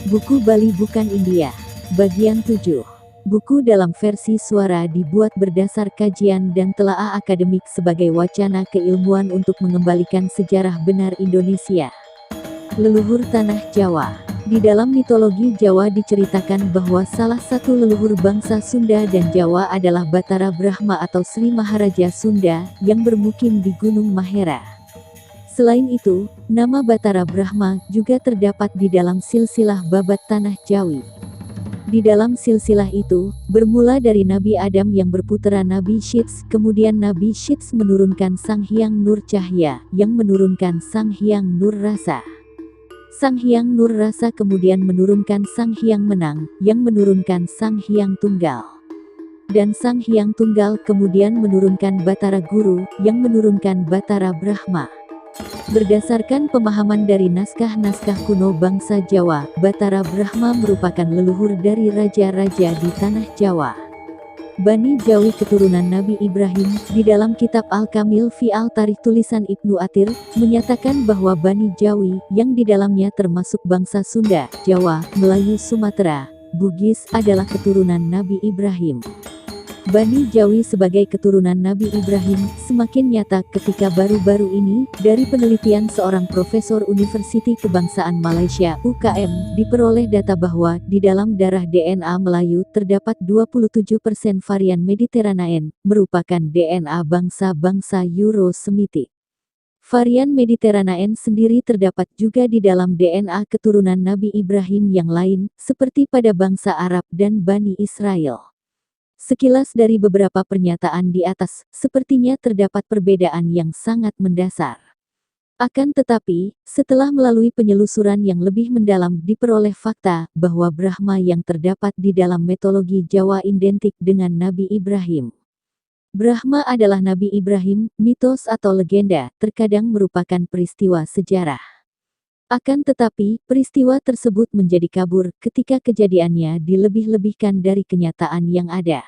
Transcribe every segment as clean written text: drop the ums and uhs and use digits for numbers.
Buku Bali Bukan India. Bagian 7. Buku dalam versi suara dibuat berdasar kajian dan telaah akademik sebagai wacana keilmuan untuk mengembalikan sejarah benar Indonesia. Leluhur Tanah Jawa. Di dalam mitologi Jawa diceritakan bahwa salah satu leluhur bangsa Sunda dan Jawa adalah Batara Brahma atau Sri Maharaja Sunda, yang bermukim di Gunung Mahera. Selain itu, nama Batara Brahma juga terdapat di dalam silsilah Babat Tanah Jawi. Di dalam silsilah itu, bermula dari Nabi Adam yang berputera Nabi Syits, kemudian Nabi Syits menurunkan Sang Hyang Nur Cahya, yang menurunkan Sang Hyang Nur Rasa. Sang Hyang Nur Rasa kemudian menurunkan Sang Hyang Menang, yang menurunkan Sang Hyang Tunggal. Dan Sang Hyang Tunggal kemudian menurunkan Batara Guru, yang menurunkan Batara Brahma. Berdasarkan pemahaman dari naskah-naskah kuno bangsa Jawa, Batara Brahma merupakan leluhur dari raja-raja di tanah Jawa. Bani Jawi keturunan Nabi Ibrahim. Di dalam kitab Al-Kamil fi Al-Tarikh tulisan Ibnu Athir, menyatakan bahwa Bani Jawi, yang di dalamnya termasuk bangsa Sunda, Jawa, Melayu, Sumatera, Bugis, adalah keturunan Nabi Ibrahim. Bani Jawi sebagai keturunan Nabi Ibrahim semakin nyata ketika baru-baru ini, dari penelitian seorang profesor Universiti Kebangsaan Malaysia (UKM), diperoleh data bahwa di dalam darah DNA Melayu terdapat 27% varian Mediterranean, merupakan DNA bangsa-bangsa Euro-Semitik. Varian Mediterranean sendiri terdapat juga di dalam DNA keturunan Nabi Ibrahim yang lain, seperti pada bangsa Arab dan Bani Israel. Sekilas dari beberapa pernyataan di atas, sepertinya terdapat perbedaan yang sangat mendasar. Akan tetapi, setelah melalui penyelusuran yang lebih mendalam diperoleh fakta bahwa Brahma yang terdapat di dalam mitologi Jawa identik dengan Nabi Ibrahim. Brahma adalah Nabi Ibrahim, mitos atau legenda, terkadang merupakan peristiwa sejarah. Akan tetapi, peristiwa tersebut menjadi kabur ketika kejadiannya dilebih-lebihkan dari kenyataan yang ada.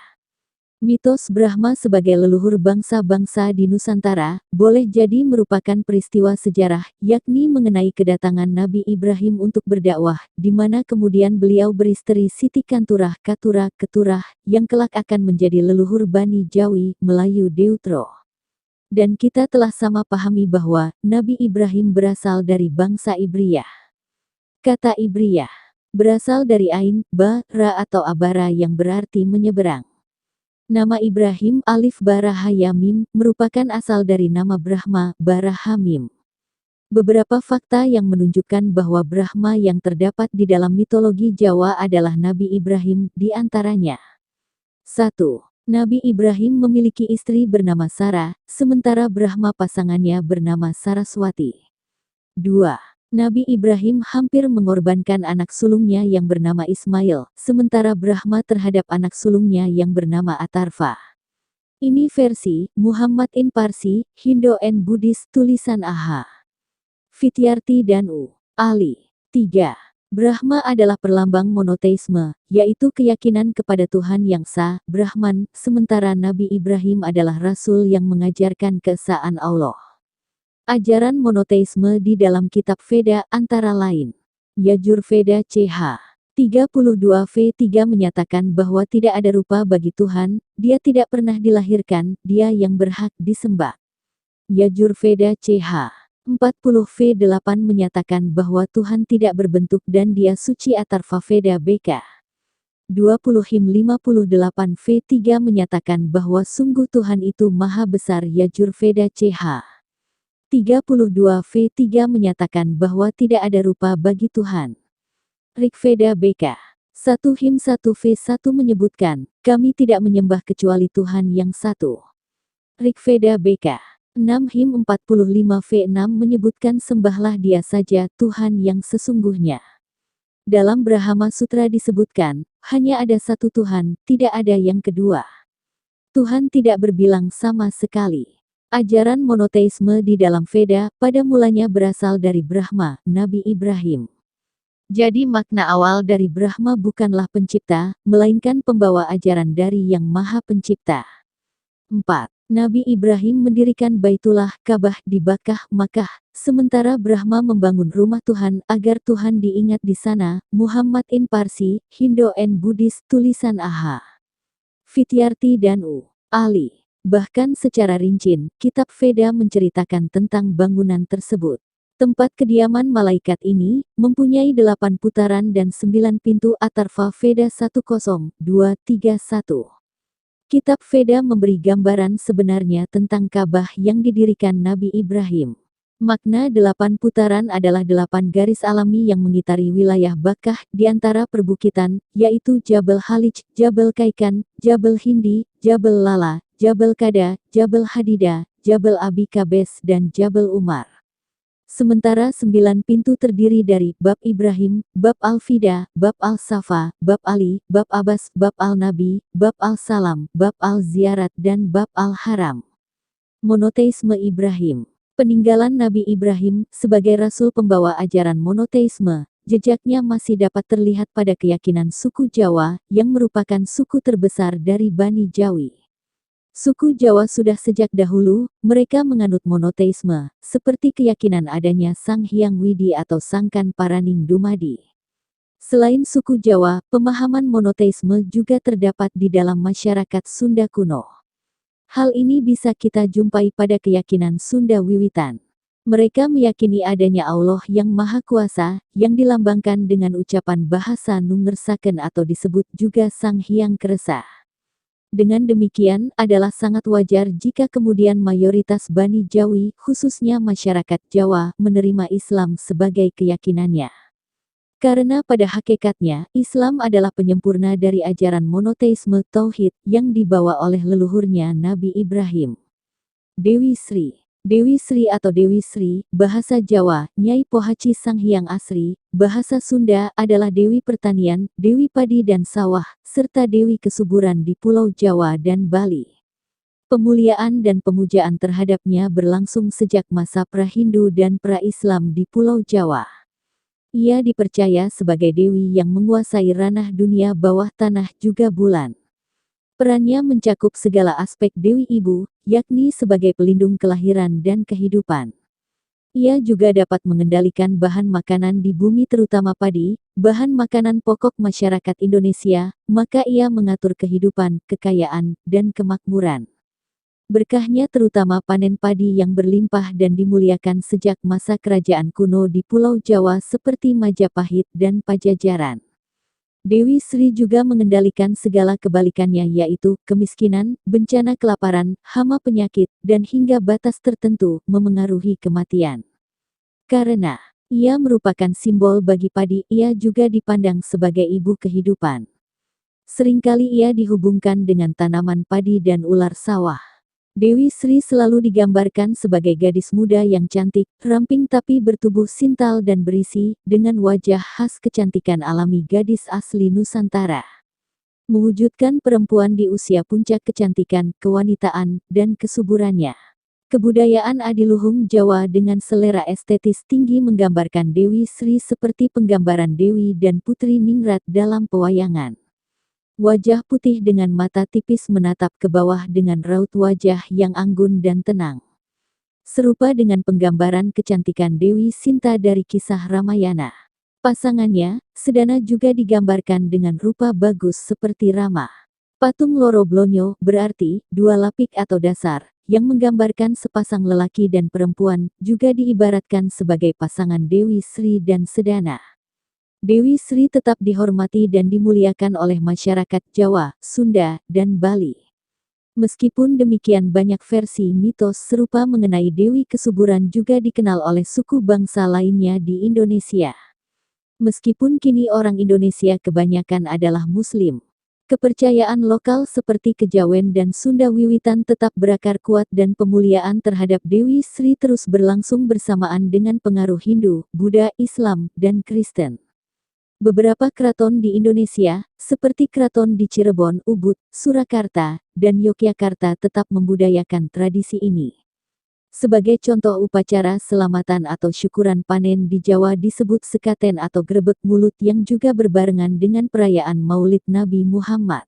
Mitos Brahma sebagai leluhur bangsa-bangsa di Nusantara, boleh jadi merupakan peristiwa sejarah, yakni mengenai kedatangan Nabi Ibrahim untuk berdakwah, di mana kemudian beliau beristri Siti Kanturah Katurah Keturah, yang kelak akan menjadi leluhur Bani Jawi, Melayu Deutro. Dan kita telah sama pahami bahwa Nabi Ibrahim berasal dari bangsa Ibriyah. Kata Ibriyah berasal dari Ain, Ba, Ra atau Abara yang berarti menyeberang. Nama Ibrahim Alif Bara Ya Mim merupakan asal dari nama Brahma, Bara Hamim. Beberapa fakta yang menunjukkan bahwa Brahma yang terdapat di dalam mitologi Jawa adalah Nabi Ibrahim, di antaranya. 1. Nabi Ibrahim memiliki istri bernama Sarah, sementara Brahma pasangannya bernama Saraswati. 2. Nabi Ibrahim hampir mengorbankan anak sulungnya yang bernama Ismail, sementara Brahma terhadap anak sulungnya yang bernama Atarfa. Ini versi Muhammad in Parsi, Hindo and Buddhist tulisan AH. Vidyarti dan U. Ali. 3. Brahma adalah perlambang monoteisme, yaitu keyakinan kepada Tuhan yang Esa, Brahman, sementara Nabi Ibrahim adalah Rasul yang mengajarkan keesaan Allah. Ajaran monoteisme di dalam kitab Veda antara lain. Yajurveda CH 32v3 menyatakan bahwa tidak ada rupa bagi Tuhan, dia tidak pernah dilahirkan, dia yang berhak disembah. Yajurveda CH 40v8 menyatakan bahwa Tuhan tidak berbentuk dan dia suci. Atharva Veda BK 20 Him 58v3 menyatakan bahwa sungguh Tuhan itu maha besar. Yajurveda CH 32v3 menyatakan bahwa tidak ada rupa bagi Tuhan. Rigveda BK 1 Him 1v1 menyebutkan, kami tidak menyembah kecuali Tuhan yang satu. Rigveda BK 6 Him 45v6 menyebutkan sembahlah dia saja, Tuhan yang sesungguhnya. Dalam Brahma Sutra disebutkan, hanya ada satu Tuhan, tidak ada yang kedua. Tuhan tidak berbilang sama sekali. Ajaran monoteisme di dalam Veda, pada mulanya berasal dari Brahma, Nabi Ibrahim. Jadi makna awal dari Brahma bukanlah pencipta, melainkan pembawa ajaran dari Yang Maha Pencipta. 4. Nabi Ibrahim mendirikan Baitullah, Ka'bah di Bakkah, Makkah, Sementara Brahma membangun rumah Tuhan agar Tuhan diingat di sana. Muhammad in Parsi, Hindu and Buddhist, tulisan A.H. Vidyarthi dan U. Ali. Bahkan secara rinci, kitab Veda menceritakan tentang bangunan tersebut. Tempat kediaman malaikat ini mempunyai 8 putaran dan 9 pintu. Atharva Veda 10.231. Kitab Veda memberi gambaran sebenarnya tentang Ka'bah yang didirikan Nabi Ibrahim. Makna 8 putaran adalah 8 garis alami yang mengitari wilayah Bakkah di antara perbukitan, yaitu Jabal Halij, Jabal Kaikan, Jabal Hindi, Jabal Lala, Jabal Kada, Jabal Hadida, Jabal Abi Kabes dan Jabal Umar. Sementara 9 pintu terdiri dari Bab Ibrahim, Bab Al-Fida, Bab Al-Safa, Bab Ali, Bab Abbas, Bab Al-Nabi, Bab Al-Salam, Bab Al-Ziyarat dan Bab Al-Haram. Monoteisme Ibrahim. Peninggalan Nabi Ibrahim sebagai rasul pembawa ajaran monoteisme, jejaknya masih dapat terlihat pada keyakinan suku Jawa yang merupakan suku terbesar dari Bani Jawi. Suku Jawa sudah sejak dahulu, mereka menganut monoteisme, seperti keyakinan adanya Sang Hyang Widi atau Sangkan Paraning Dumadi. Selain suku Jawa, pemahaman monoteisme juga terdapat di dalam masyarakat Sunda kuno. Hal ini bisa kita jumpai pada keyakinan Sunda wiwitan. Mereka meyakini adanya Allah yang Maha Kuasa, yang dilambangkan dengan ucapan bahasa Nungersaken atau disebut juga Sang Hyang Kresa. Dengan demikian, adalah sangat wajar jika kemudian mayoritas Bani Jawi, khususnya masyarakat Jawa, menerima Islam sebagai keyakinannya. Karena pada hakikatnya, Islam adalah penyempurna dari ajaran monoteisme tauhid yang dibawa oleh leluhurnya Nabi Ibrahim. Dewi Sri. Dewi Sri atau Dewi Sri, bahasa Jawa, Nyai Pohaci Sang Hyang Asri, bahasa Sunda adalah Dewi Pertanian, Dewi Padi dan Sawah, serta Dewi Kesuburan di Pulau Jawa dan Bali. Pemuliaan dan pemujaan terhadapnya berlangsung sejak masa pra-Hindu dan pra-Islam di Pulau Jawa. Ia dipercaya sebagai dewi yang menguasai ranah dunia bawah tanah juga bulan. Perannya mencakup segala aspek Dewi Ibu, yakni sebagai pelindung kelahiran dan kehidupan. Ia juga dapat mengendalikan bahan makanan di bumi terutama padi, bahan makanan pokok masyarakat Indonesia, maka ia mengatur kehidupan, kekayaan, dan kemakmuran. Berkahnya terutama panen padi yang berlimpah dan dimuliakan sejak masa kerajaan kuno di Pulau Jawa seperti Majapahit dan Pajajaran. Dewi Sri juga mengendalikan segala kebalikannya yaitu kemiskinan, bencana kelaparan, hama penyakit, dan hingga batas tertentu memengaruhi kematian. Karena ia merupakan simbol bagi padi, ia juga dipandang sebagai ibu kehidupan. Seringkali ia dihubungkan dengan tanaman padi dan ular sawah. Dewi Sri selalu digambarkan sebagai gadis muda yang cantik, ramping tapi bertubuh sintal dan berisi, dengan wajah khas kecantikan alami gadis asli Nusantara. Mewujudkan perempuan di usia puncak kecantikan, kewanitaan, dan kesuburannya. Kebudayaan adiluhung Jawa dengan selera estetis tinggi menggambarkan Dewi Sri seperti penggambaran Dewi dan Putri Ningrat dalam pewayangan. Wajah putih dengan mata tipis menatap ke bawah dengan raut wajah yang anggun dan tenang. Serupa dengan penggambaran kecantikan Dewi Sinta dari kisah Ramayana. Pasangannya, Sedana juga digambarkan dengan rupa bagus seperti Rama. Patung Loro Blonyo berarti dua lapik atau dasar, yang menggambarkan sepasang lelaki dan perempuan, juga diibaratkan sebagai pasangan Dewi Sri dan Sedana. Dewi Sri tetap dihormati dan dimuliakan oleh masyarakat Jawa, Sunda, dan Bali. Meskipun demikian banyak versi mitos serupa mengenai Dewi Kesuburan juga dikenal oleh suku bangsa lainnya di Indonesia. Meskipun kini orang Indonesia kebanyakan adalah Muslim, kepercayaan lokal seperti Kejawen dan Sunda wiwitan tetap berakar kuat dan pemuliaan terhadap Dewi Sri terus berlangsung bersamaan dengan pengaruh Hindu, Buddha, Islam, dan Kristen. Beberapa keraton di Indonesia, seperti keraton di Cirebon, Ubud, Surakarta, dan Yogyakarta tetap membudayakan tradisi ini. Sebagai contoh upacara selamatan atau syukuran panen di Jawa disebut sekaten atau grebek mulut yang juga berbarengan dengan perayaan Maulid Nabi Muhammad.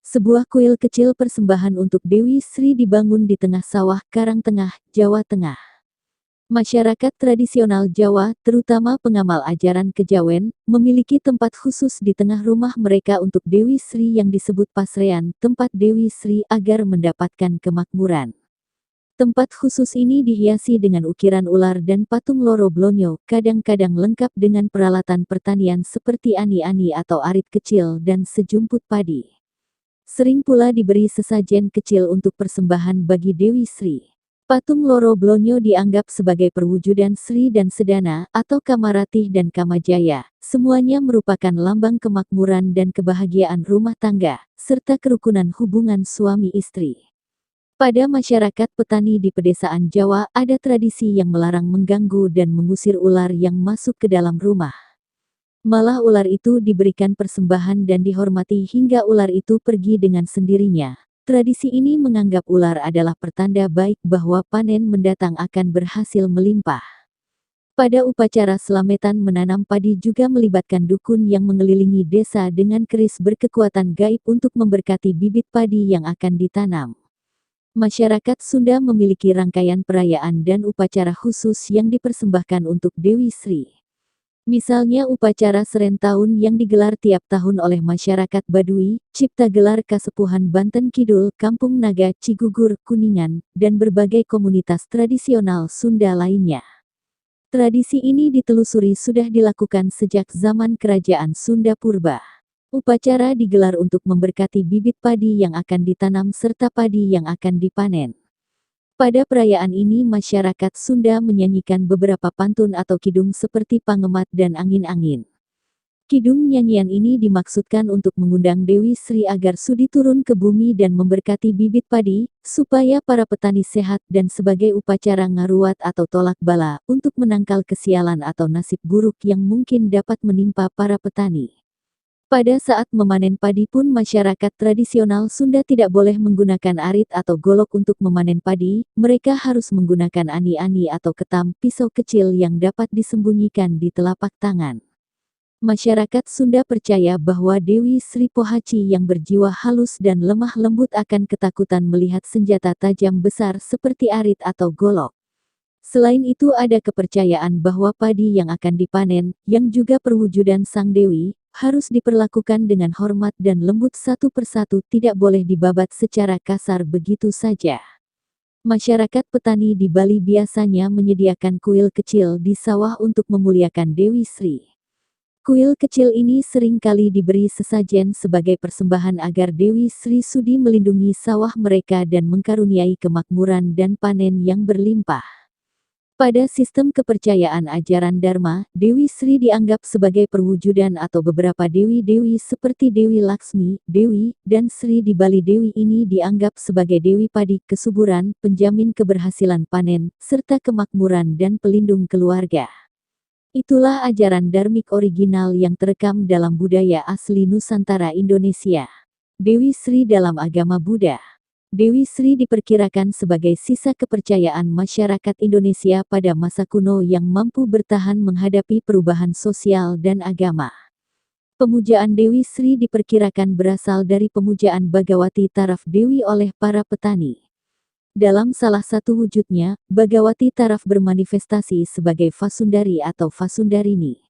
Sebuah kuil kecil persembahan untuk Dewi Sri dibangun di tengah sawah Karangtengah, Jawa Tengah. Masyarakat tradisional Jawa, terutama pengamal ajaran kejawen, memiliki tempat khusus di tengah rumah mereka untuk Dewi Sri yang disebut Pasrean, tempat Dewi Sri agar mendapatkan kemakmuran. Tempat khusus ini dihiasi dengan ukiran ular dan patung Loro Blonyo, kadang-kadang lengkap dengan peralatan pertanian seperti ani-ani atau arit kecil dan sejumput padi. Sering pula diberi sesajen kecil untuk persembahan bagi Dewi Sri. Patung Loro Blonyo dianggap sebagai perwujudan Sri dan Sedana, atau Kamaratih dan Kamajaya. Semuanya merupakan lambang kemakmuran dan kebahagiaan rumah tangga, serta kerukunan hubungan suami istri. Pada masyarakat petani di pedesaan Jawa, ada tradisi yang melarang mengganggu dan mengusir ular yang masuk ke dalam rumah. Malah ular itu diberikan persembahan dan dihormati hingga ular itu pergi dengan sendirinya. Tradisi ini menganggap ular adalah pertanda baik bahwa panen mendatang akan berhasil melimpah. Pada upacara Slametan menanam padi juga melibatkan dukun yang mengelilingi desa dengan keris berkekuatan gaib untuk memberkati bibit padi yang akan ditanam. Masyarakat Sunda memiliki rangkaian perayaan dan upacara khusus yang dipersembahkan untuk Dewi Sri. Misalnya upacara Seren Tahun yang digelar tiap tahun oleh masyarakat Baduy, Cipta Gelar Kasepuhan Banten Kidul, Kampung Naga, Cigugur, Kuningan, dan berbagai komunitas tradisional Sunda lainnya. Tradisi ini ditelusuri sudah dilakukan sejak zaman Kerajaan Sunda Purba. Upacara digelar untuk memberkati bibit padi yang akan ditanam serta padi yang akan dipanen. Pada perayaan ini masyarakat Sunda menyanyikan beberapa pantun atau kidung seperti Pangemat dan Angin-Angin. Kidung nyanyian ini dimaksudkan untuk mengundang Dewi Sri agar sudi turun ke bumi dan memberkati bibit padi, supaya para petani sehat dan sebagai upacara ngaruat atau tolak bala, untuk menangkal kesialan atau nasib buruk yang mungkin dapat menimpa para petani. Pada saat memanen padi pun masyarakat tradisional Sunda tidak boleh menggunakan arit atau golok untuk memanen padi, mereka harus menggunakan ani-ani atau ketam, pisau kecil yang dapat disembunyikan di telapak tangan. Masyarakat Sunda percaya bahwa Dewi Sri Pohaci yang berjiwa halus dan lemah lembut akan ketakutan melihat senjata tajam besar seperti arit atau golok. Selain itu ada kepercayaan bahwa padi yang akan dipanen, yang juga perwujudan Sang Dewi, harus diperlakukan dengan hormat dan lembut satu persatu, tidak boleh dibabat secara kasar begitu saja. Masyarakat petani di Bali biasanya menyediakan kuil kecil di sawah untuk memuliakan Dewi Sri. Kuil kecil ini sering kali diberi sesajen sebagai persembahan agar Dewi Sri sudi melindungi sawah mereka dan mengkaruniai kemakmuran dan panen yang berlimpah. Pada sistem kepercayaan ajaran Dharma, Dewi Sri dianggap sebagai perwujudan atau beberapa dewi-dewi seperti Dewi Laksmi, Dewi, dan Sri di Bali. Dewi ini dianggap sebagai dewi padi, kesuburan, penjamin keberhasilan panen, serta kemakmuran dan pelindung keluarga. Itulah ajaran dharmik original yang terekam dalam budaya asli Nusantara Indonesia. Dewi Sri dalam agama Buddha. Dewi Sri diperkirakan sebagai sisa kepercayaan masyarakat Indonesia pada masa kuno yang mampu bertahan menghadapi perubahan sosial dan agama. Pemujaan Dewi Sri diperkirakan berasal dari pemujaan Bhagawati Taraf Dewi oleh para petani. Dalam salah satu wujudnya, Bhagawati Taraf bermanifestasi sebagai Vasundari atau Vasundarini.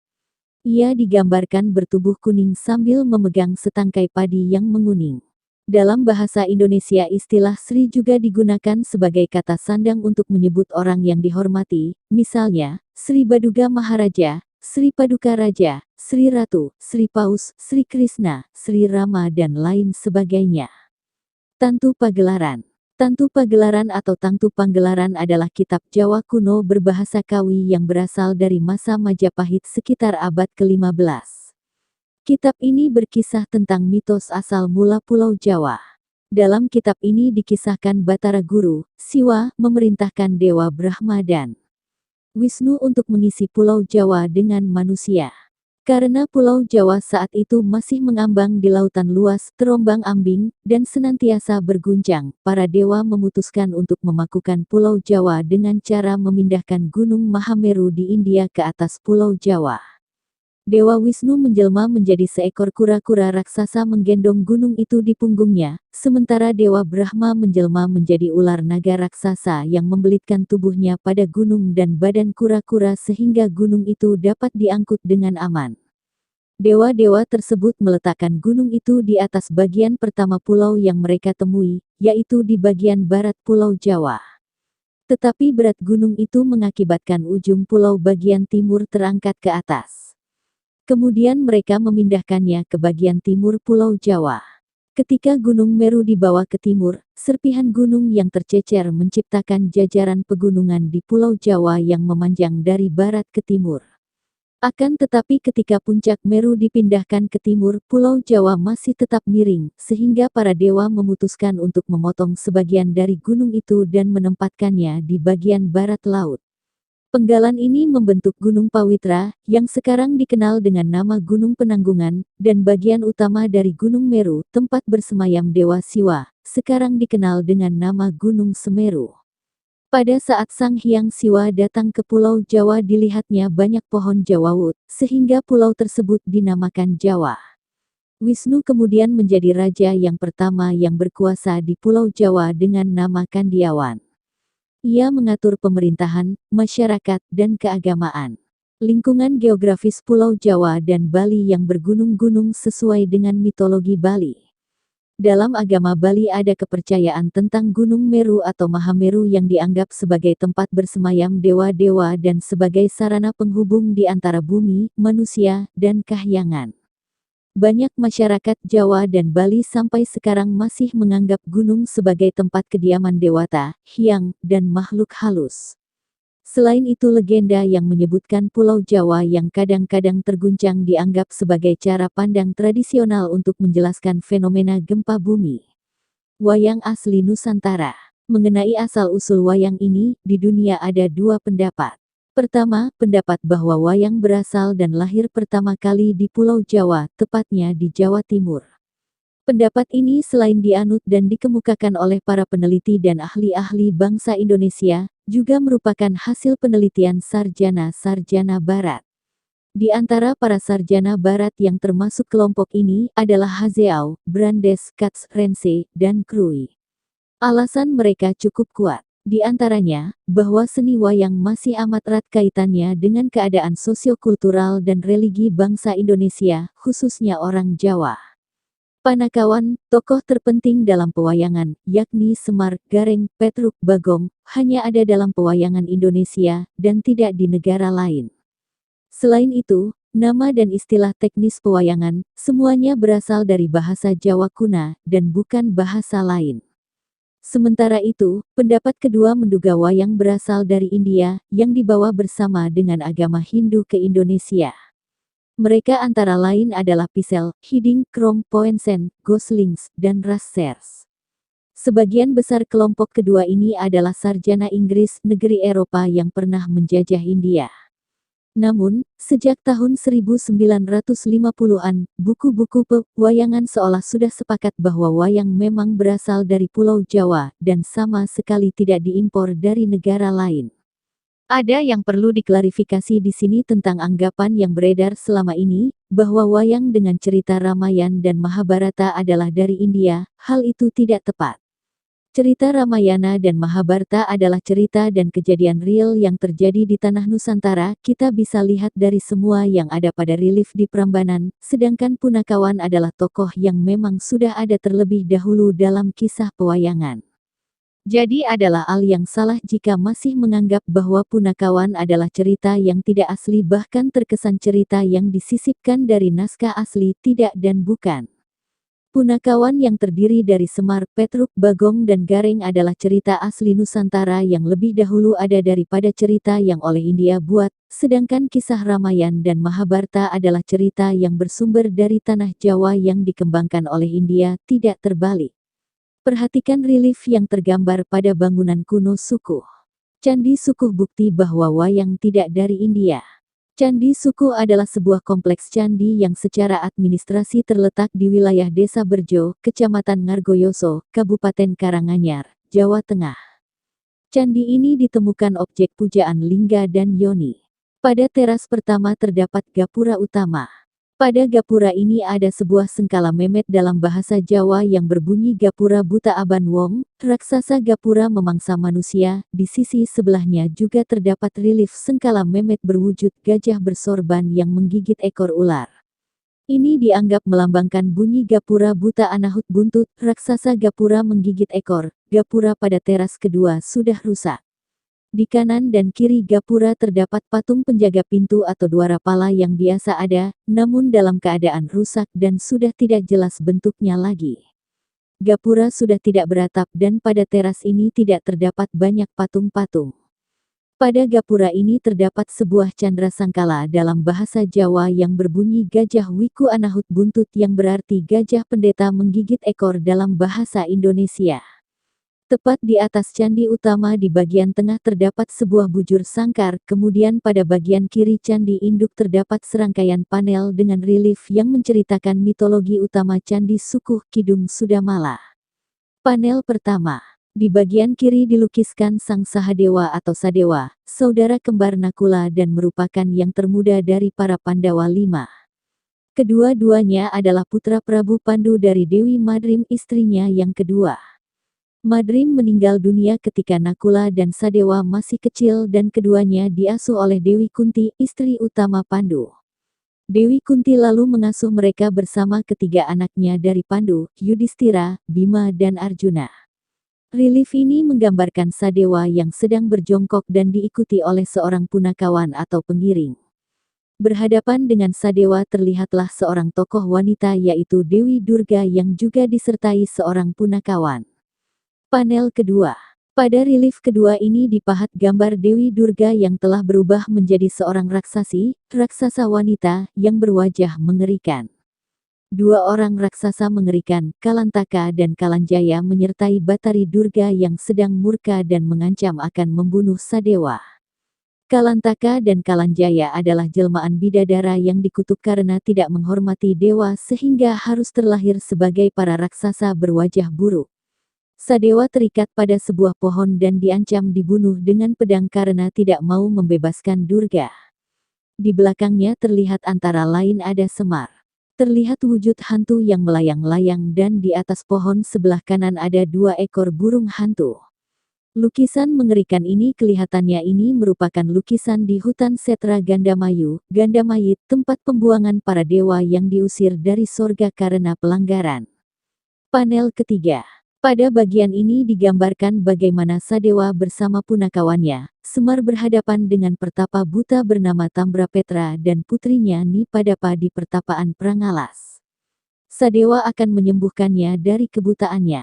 Ia digambarkan bertubuh kuning sambil memegang setangkai padi yang menguning. Dalam bahasa Indonesia istilah Sri juga digunakan sebagai kata sandang untuk menyebut orang yang dihormati, misalnya, Sri Baduga Maharaja, Sri Paduka Raja, Sri Ratu, Sri Paus, Sri Krishna, Sri Rama dan lain sebagainya. Tantu Pagelaran. Tantu Pagelaran atau Tangtu Panggelaran adalah kitab Jawa kuno berbahasa Kawi yang berasal dari masa Majapahit sekitar abad ke-15. Kitab ini berkisah tentang mitos asal mula Pulau Jawa. Dalam kitab ini dikisahkan Batara Guru, Siwa, memerintahkan Dewa Brahma dan Wisnu untuk mengisi Pulau Jawa dengan manusia. Karena Pulau Jawa saat itu masih mengambang di lautan luas, terombang-ambing, dan senantiasa berguncang, para dewa memutuskan untuk memakukan Pulau Jawa dengan cara memindahkan Gunung Mahameru di India ke atas Pulau Jawa. Dewa Wisnu menjelma menjadi seekor kura-kura raksasa menggendong gunung itu di punggungnya, sementara Dewa Brahma menjelma menjadi ular naga raksasa yang membelitkan tubuhnya pada gunung dan badan kura-kura sehingga gunung itu dapat diangkut dengan aman. Dewa-dewa tersebut meletakkan gunung itu di atas bagian pertama pulau yang mereka temui, yaitu di bagian barat Pulau Jawa. Tetapi berat gunung itu mengakibatkan ujung pulau bagian timur terangkat ke atas. Kemudian mereka memindahkannya ke bagian timur Pulau Jawa. Ketika Gunung Meru dibawa ke timur, serpihan gunung yang tercecer menciptakan jajaran pegunungan di Pulau Jawa yang memanjang dari barat ke timur. Akan tetapi ketika puncak Meru dipindahkan ke timur, Pulau Jawa masih tetap miring, sehingga para dewa memutuskan untuk memotong sebagian dari gunung itu dan menempatkannya di bagian barat laut. Penggalan ini membentuk Gunung Pawitra, yang sekarang dikenal dengan nama Gunung Penanggungan, dan bagian utama dari Gunung Meru, tempat bersemayam Dewa Siwa, sekarang dikenal dengan nama Gunung Semeru. Pada saat Sang Hyang Siwa datang ke Pulau Jawa dilihatnya banyak pohon jawawut, sehingga pulau tersebut dinamakan Jawa. Wisnu kemudian menjadi raja yang pertama yang berkuasa di Pulau Jawa dengan nama Kandiawan. Ia mengatur pemerintahan, masyarakat, dan keagamaan. Lingkungan geografis Pulau Jawa dan Bali yang bergunung-gunung sesuai dengan mitologi Bali. Dalam agama Bali ada kepercayaan tentang Gunung Meru atau Mahameru yang dianggap sebagai tempat bersemayam dewa-dewa dan sebagai sarana penghubung di antara bumi, manusia, dan kahyangan. Banyak masyarakat Jawa dan Bali sampai sekarang masih menganggap gunung sebagai tempat kediaman dewata, hyang, dan makhluk halus. Selain itu legenda yang menyebutkan Pulau Jawa yang kadang-kadang terguncang dianggap sebagai cara pandang tradisional untuk menjelaskan fenomena gempa bumi. Wayang asli Nusantara. Mengenai asal-usul wayang ini, di dunia ada dua pendapat. Pertama, pendapat bahwa wayang berasal dan lahir pertama kali di Pulau Jawa, tepatnya di Jawa Timur. Pendapat ini selain dianut dan dikemukakan oleh para peneliti dan ahli-ahli bangsa Indonesia, juga merupakan hasil penelitian sarjana-sarjana Barat. Di antara para sarjana Barat yang termasuk kelompok ini adalah Hazeau, Brandes, Katz, Rense, dan Krui. Alasan mereka cukup kuat. Di antaranya, bahwa seni wayang masih amat erat kaitannya dengan keadaan sosiokultural dan religi bangsa Indonesia, khususnya orang Jawa. Panakawan, tokoh terpenting dalam pewayangan, yakni Semar, Gareng, Petruk, Bagong, hanya ada dalam pewayangan Indonesia, dan tidak di negara lain. Selain itu, nama dan istilah teknis pewayangan, semuanya berasal dari bahasa Jawa kuna, dan bukan bahasa lain. Sementara itu, pendapat kedua menduga wayang berasal dari India, yang dibawa bersama dengan agama Hindu ke Indonesia. Mereka antara lain adalah Pisel, Hiding, Krom, Poensen, Goslings, dan Rassers. Sebagian besar kelompok kedua ini adalah sarjana Inggris, negeri Eropa yang pernah menjajah India. Namun, sejak tahun 1950-an, buku-buku pewayangan seolah sudah sepakat bahwa wayang memang berasal dari Pulau Jawa, dan sama sekali tidak diimpor dari negara lain. Ada yang perlu diklarifikasi di sini tentang anggapan yang beredar selama ini, bahwa wayang dengan cerita Ramayana dan Mahabharata adalah dari India, hal itu tidak tepat. Cerita Ramayana dan Mahabharata adalah cerita dan kejadian real yang terjadi di tanah Nusantara, kita bisa lihat dari semua yang ada pada relief di Prambanan, sedangkan Punakawan adalah tokoh yang memang sudah ada terlebih dahulu dalam kisah pewayangan. Jadi adalah hal yang salah jika masih menganggap bahwa Punakawan adalah cerita yang tidak asli bahkan terkesan cerita yang disisipkan dari naskah asli, tidak dan bukan. Punakawan yang terdiri dari Semar, Petruk, Bagong dan Gareng adalah cerita asli Nusantara yang lebih dahulu ada daripada cerita yang oleh India buat, sedangkan kisah Ramayana dan Mahabharata adalah cerita yang bersumber dari tanah Jawa yang dikembangkan oleh India, tidak terbalik. Perhatikan relief yang tergambar pada bangunan kuno Sukuh. Candi Sukuh bukti bahwa wayang tidak dari India. Candi Sukuh adalah sebuah kompleks candi yang secara administrasi terletak di wilayah Desa Berjo, Kecamatan Ngargoyoso, Kabupaten Karanganyar, Jawa Tengah. Candi ini ditemukan objek pujaan lingga dan yoni. Pada teras pertama terdapat gapura utama. Pada gapura ini ada sebuah sengkala memet dalam bahasa Jawa yang berbunyi Gapura Buta Aban Wong, raksasa gapura memangsa manusia. Di sisi sebelahnya juga terdapat relief sengkala memet berwujud gajah bersorban yang menggigit ekor ular. Ini dianggap melambangkan bunyi Gapura Buta Anahut Buntut, raksasa gapura menggigit ekor. Gapura pada teras kedua sudah rusak. Di kanan dan kiri gapura terdapat patung penjaga pintu atau dwara pala yang biasa ada, namun dalam keadaan rusak dan sudah tidak jelas bentuknya lagi. Gapura sudah tidak beratap dan pada teras ini tidak terdapat banyak patung-patung. Pada gapura ini terdapat sebuah candra sangkala dalam bahasa Jawa yang berbunyi Gajah Wiku Anahut Buntut yang berarti gajah pendeta menggigit ekor dalam bahasa Indonesia. Tepat di atas candi utama di bagian tengah terdapat sebuah bujur sangkar, kemudian pada bagian kiri candi induk terdapat serangkaian panel dengan relief yang menceritakan mitologi utama Candi Sukuh Kidung Sudamala. Panel pertama. Di bagian kiri dilukiskan Sang Sahadewa atau Sadewa, saudara kembar Nakula dan merupakan yang termuda dari para Pandawa 5. Kedua-duanya adalah putra Prabu Pandu dari Dewi Madrim istrinya yang kedua. Madrim meninggal dunia ketika Nakula dan Sadewa masih kecil dan keduanya diasuh oleh Dewi Kunti, istri utama Pandu. Dewi Kunti lalu mengasuh mereka bersama ketiga anaknya dari Pandu, Yudhistira, Bima dan Arjuna. Relief ini menggambarkan Sadewa yang sedang berjongkok dan diikuti oleh seorang punakawan atau pengiring. Berhadapan dengan Sadewa terlihatlah seorang tokoh wanita yaitu Dewi Durga yang juga disertai seorang punakawan. Panel kedua. Pada relief kedua ini dipahat gambar Dewi Durga yang telah berubah menjadi seorang raksasi, raksasa wanita, yang berwajah mengerikan. Dua orang raksasa mengerikan, Kalantaka dan Kalanjaya menyertai Batari Durga yang sedang murka dan mengancam akan membunuh Sadewa. Kalantaka dan Kalanjaya adalah jelmaan bidadara yang dikutuk karena tidak menghormati dewa sehingga harus terlahir sebagai para raksasa berwajah buruk. Sadewa terikat pada sebuah pohon dan diancam dibunuh dengan pedang karena tidak mau membebaskan Durga. Di belakangnya terlihat antara lain ada Semar. Terlihat wujud hantu yang melayang-layang dan di atas pohon sebelah kanan ada 2 ekor burung hantu. Lukisan mengerikan ini kelihatannya ini merupakan lukisan di hutan Setra Gandamayu, Gandamayit, tempat pembuangan para dewa yang diusir dari sorga karena pelanggaran. Panel ketiga. Pada bagian ini digambarkan bagaimana Sadewa bersama punakawannya, Semar berhadapan dengan pertapa buta bernama Tambrapetra dan putrinya Nipadapa di pertapaan Prangalas. Sadewa akan menyembuhkannya dari kebutaannya.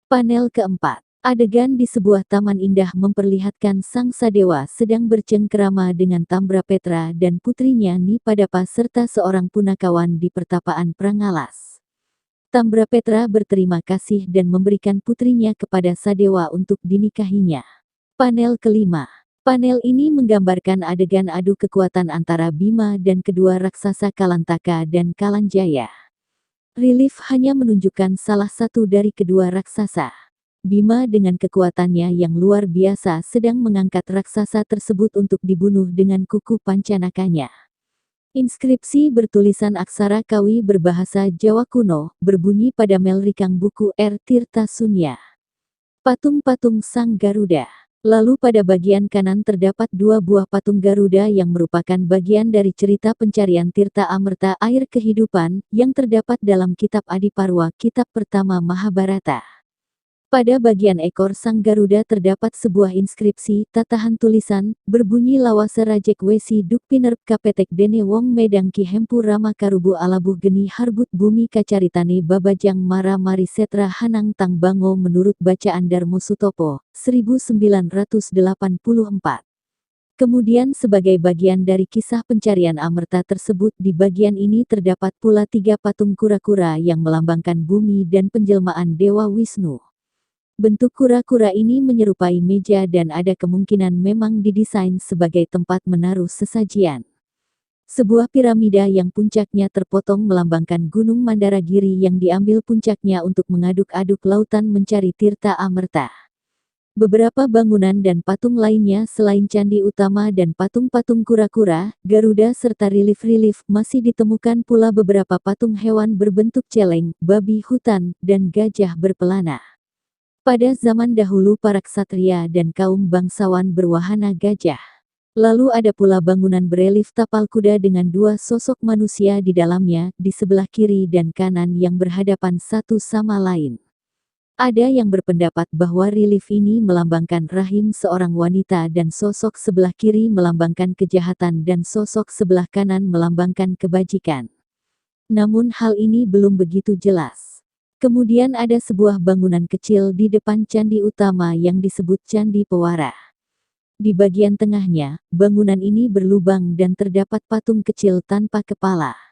Panel keempat. Adegan di sebuah taman indah memperlihatkan Sang Sadewa sedang bercengkerama dengan Tambrapetra dan putrinya Nipadapa serta seorang punakawan di pertapaan Prangalas. Tambrapetra berterima kasih dan memberikan putrinya kepada Sadewa untuk dinikahinya. Panel kelima. Panel ini menggambarkan adegan adu kekuatan antara Bima dan kedua raksasa Kalantaka dan Kalanjaya. Relief hanya menunjukkan salah satu dari kedua raksasa. Bima dengan kekuatannya yang luar biasa sedang mengangkat raksasa tersebut untuk dibunuh dengan kuku pancanakanya. Inskripsi bertulisan aksara Kawi berbahasa Jawa kuno, berbunyi pada melrikang buku R. Tirta Sunya. Patung-patung Sang Garuda. Lalu pada bagian kanan terdapat 2 buah patung Garuda yang merupakan bagian dari cerita pencarian Tirta Amerta air kehidupan, yang terdapat dalam kitab Adiparwa, kitab pertama Mahabharata. Pada bagian ekor Sang Garuda terdapat sebuah inskripsi, tatahan tulisan, berbunyi Lawase Rajek Wesi Duk Pinerp Kapetek Dene Wong Medang Ki Hempu Rama Karubu Alabuh Geni Harbut Bumi Kacaritane Babajang Mara Mari Setra Hanang Tang Bango menurut bacaan Darmo Sutopo, 1984. Kemudian sebagai bagian dari kisah pencarian Amerta tersebut di bagian ini terdapat pula 3 patung kura-kura yang melambangkan bumi dan penjelmaan Dewa Wisnu. Bentuk kura-kura ini menyerupai meja dan ada kemungkinan memang didesain sebagai tempat menaruh sesajian. Sebuah piramida yang puncaknya terpotong melambangkan Gunung Mandaragiri yang diambil puncaknya untuk mengaduk-aduk lautan mencari Tirta Amerta. Beberapa bangunan dan patung lainnya selain candi utama dan patung-patung kura-kura, Garuda serta relief-relief masih ditemukan pula beberapa patung hewan berbentuk celeng, babi hutan, dan gajah berpelana. Pada zaman dahulu para ksatria dan kaum bangsawan berwahana gajah. Lalu ada pula bangunan berelief tapal kuda dengan dua sosok manusia di dalamnya, di sebelah kiri dan kanan yang berhadapan satu sama lain. Ada yang berpendapat bahwa relief ini melambangkan rahim seorang wanita dan sosok sebelah kiri melambangkan kejahatan dan sosok sebelah kanan melambangkan kebajikan. Namun hal ini belum begitu jelas. Kemudian ada sebuah bangunan kecil di depan candi utama yang disebut Candi Pewara. Di bagian tengahnya, bangunan ini berlubang dan terdapat patung kecil tanpa kepala.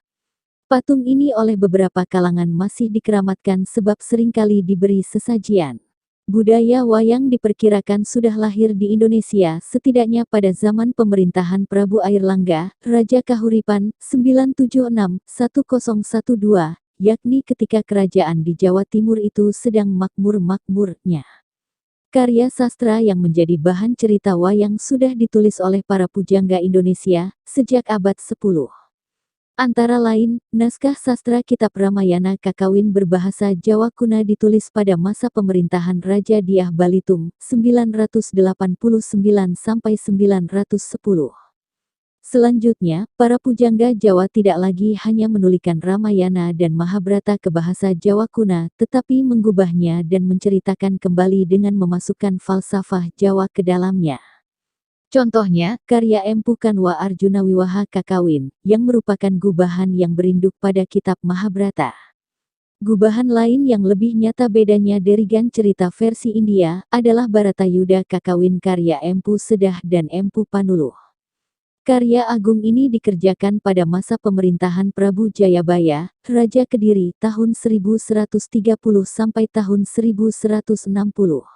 Patung ini oleh beberapa kalangan masih dikeramatkan sebab seringkali diberi sesajian. Budaya wayang diperkirakan sudah lahir di Indonesia setidaknya pada zaman pemerintahan Prabu Airlangga, Raja Kahuripan, 976-1012, yakni ketika kerajaan di Jawa Timur itu sedang makmur-makmurnya. Karya sastra yang menjadi bahan cerita wayang sudah ditulis oleh para pujangga Indonesia sejak abad 10. Antara lain, naskah sastra Kitab Ramayana Kakawin berbahasa Jawa Kuna ditulis pada masa pemerintahan Raja Dyah Balitung, 989-910. Selanjutnya, para pujangga Jawa tidak lagi hanya menuliskan Ramayana dan Mahabharata ke bahasa Jawa Kuna, tetapi mengubahnya dan menceritakan kembali dengan memasukkan falsafah Jawa ke dalamnya. Contohnya, karya Empu Kanwa Arjuna Wiwaha Kakawin, yang merupakan gubahan yang berinduk pada kitab Mahabharata. Gubahan lain yang lebih nyata bedanya dari gan cerita versi India, adalah Bharatayuda Kakawin karya Empu Sedah dan Empu Panuluh. Karya agung ini dikerjakan pada masa pemerintahan Prabu Jayabaya, Raja Kediri tahun 1130 sampai tahun 1160.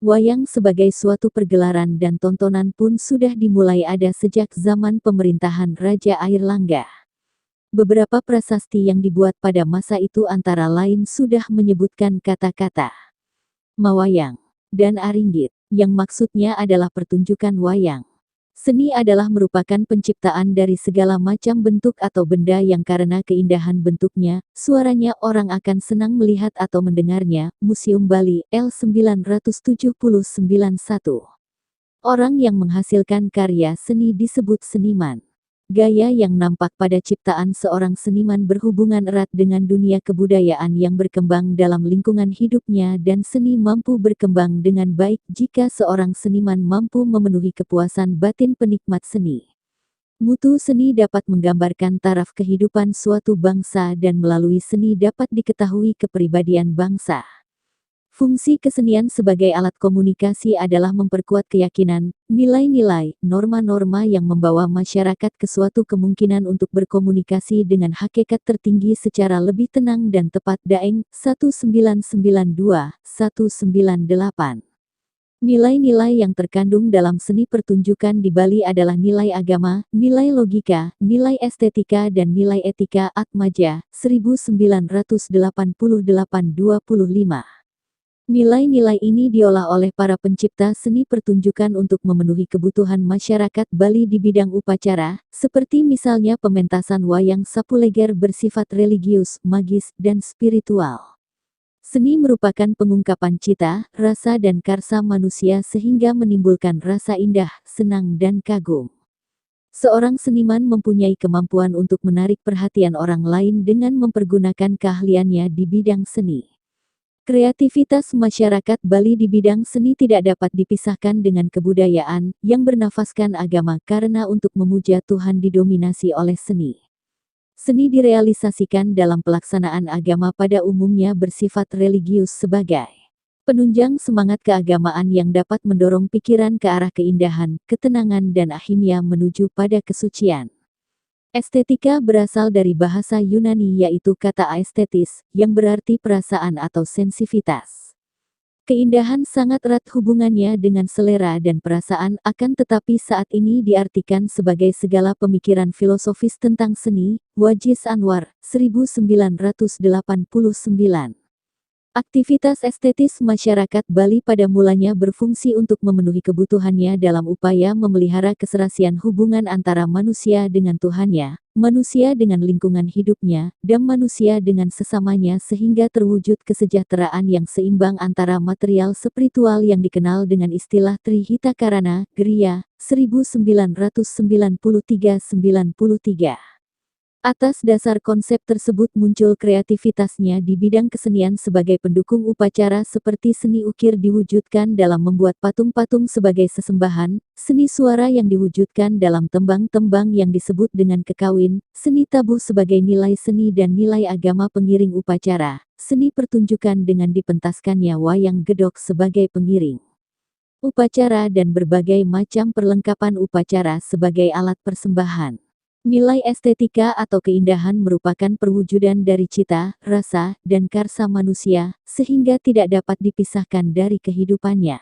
Wayang sebagai suatu pergelaran dan tontonan pun sudah dimulai ada sejak zaman pemerintahan Raja Airlangga. Beberapa prasasti yang dibuat pada masa itu antara lain sudah menyebutkan kata-kata mawayang dan aringgit, yang maksudnya adalah pertunjukan wayang. Seni adalah merupakan penciptaan dari segala macam bentuk atau benda yang karena keindahan bentuknya, suaranya orang akan senang melihat atau mendengarnya. Museum Bali, L979-1. Orang yang menghasilkan karya seni disebut seniman. Gaya yang nampak pada ciptaan seorang seniman berhubungan erat dengan dunia kebudayaan yang berkembang dalam lingkungan hidupnya dan seni mampu berkembang dengan baik jika seorang seniman mampu memenuhi kepuasan batin penikmat seni. Mutu seni dapat menggambarkan taraf kehidupan suatu bangsa dan melalui seni dapat diketahui kepribadian bangsa. Fungsi kesenian sebagai alat komunikasi adalah memperkuat keyakinan, nilai-nilai, norma-norma yang membawa masyarakat ke suatu kemungkinan untuk berkomunikasi dengan hakikat tertinggi secara lebih tenang dan tepat. Daeng, 1992-198. Nilai-nilai yang terkandung dalam seni pertunjukan di Bali adalah nilai agama, nilai logika, nilai estetika dan nilai etika. Atmaja, 1988-25. Nilai-nilai ini diolah oleh para pencipta seni pertunjukan untuk memenuhi kebutuhan masyarakat Bali di bidang upacara, seperti misalnya pementasan wayang Sapuleger bersifat religius, magis, dan spiritual. Seni merupakan pengungkapan cita, rasa dan karsa manusia sehingga menimbulkan rasa indah, senang dan kagum. Seorang seniman mempunyai kemampuan untuk menarik perhatian orang lain dengan mempergunakan keahliannya di bidang seni. Kreativitas masyarakat Bali di bidang seni tidak dapat dipisahkan dengan kebudayaan yang bernafaskan agama karena untuk memuja Tuhan didominasi oleh seni. Seni direalisasikan dalam pelaksanaan agama pada umumnya bersifat religius sebagai penunjang semangat keagamaan yang dapat mendorong pikiran ke arah keindahan, ketenangan dan akhimnya menuju pada kesucian. Estetika berasal dari bahasa Yunani yaitu kata aesthetis, yang berarti perasaan atau sensitivitas. Keindahan sangat erat hubungannya dengan selera dan perasaan, akan tetapi saat ini diartikan sebagai segala pemikiran filosofis tentang seni. Wajiz Anwar, 1989. Aktivitas estetis masyarakat Bali pada mulanya berfungsi untuk memenuhi kebutuhannya dalam upaya memelihara keserasian hubungan antara manusia dengan Tuhannya, manusia dengan lingkungan hidupnya, dan manusia dengan sesamanya sehingga terwujud kesejahteraan yang seimbang antara material spiritual yang dikenal dengan istilah Trihita Karana, Griya, 1993-93. Atas dasar konsep tersebut muncul kreativitasnya di bidang kesenian sebagai pendukung upacara seperti seni ukir diwujudkan dalam membuat patung-patung sebagai sesembahan, seni suara yang diwujudkan dalam tembang-tembang yang disebut dengan kekawin, seni tabuh sebagai nilai seni dan nilai agama pengiring upacara, seni pertunjukan dengan dipentaskannya wayang gedok sebagai pengiring upacara dan berbagai macam perlengkapan upacara sebagai alat persembahan. Nilai estetika atau keindahan merupakan perwujudan dari cita, rasa, dan karsa manusia, sehingga tidak dapat dipisahkan dari kehidupannya.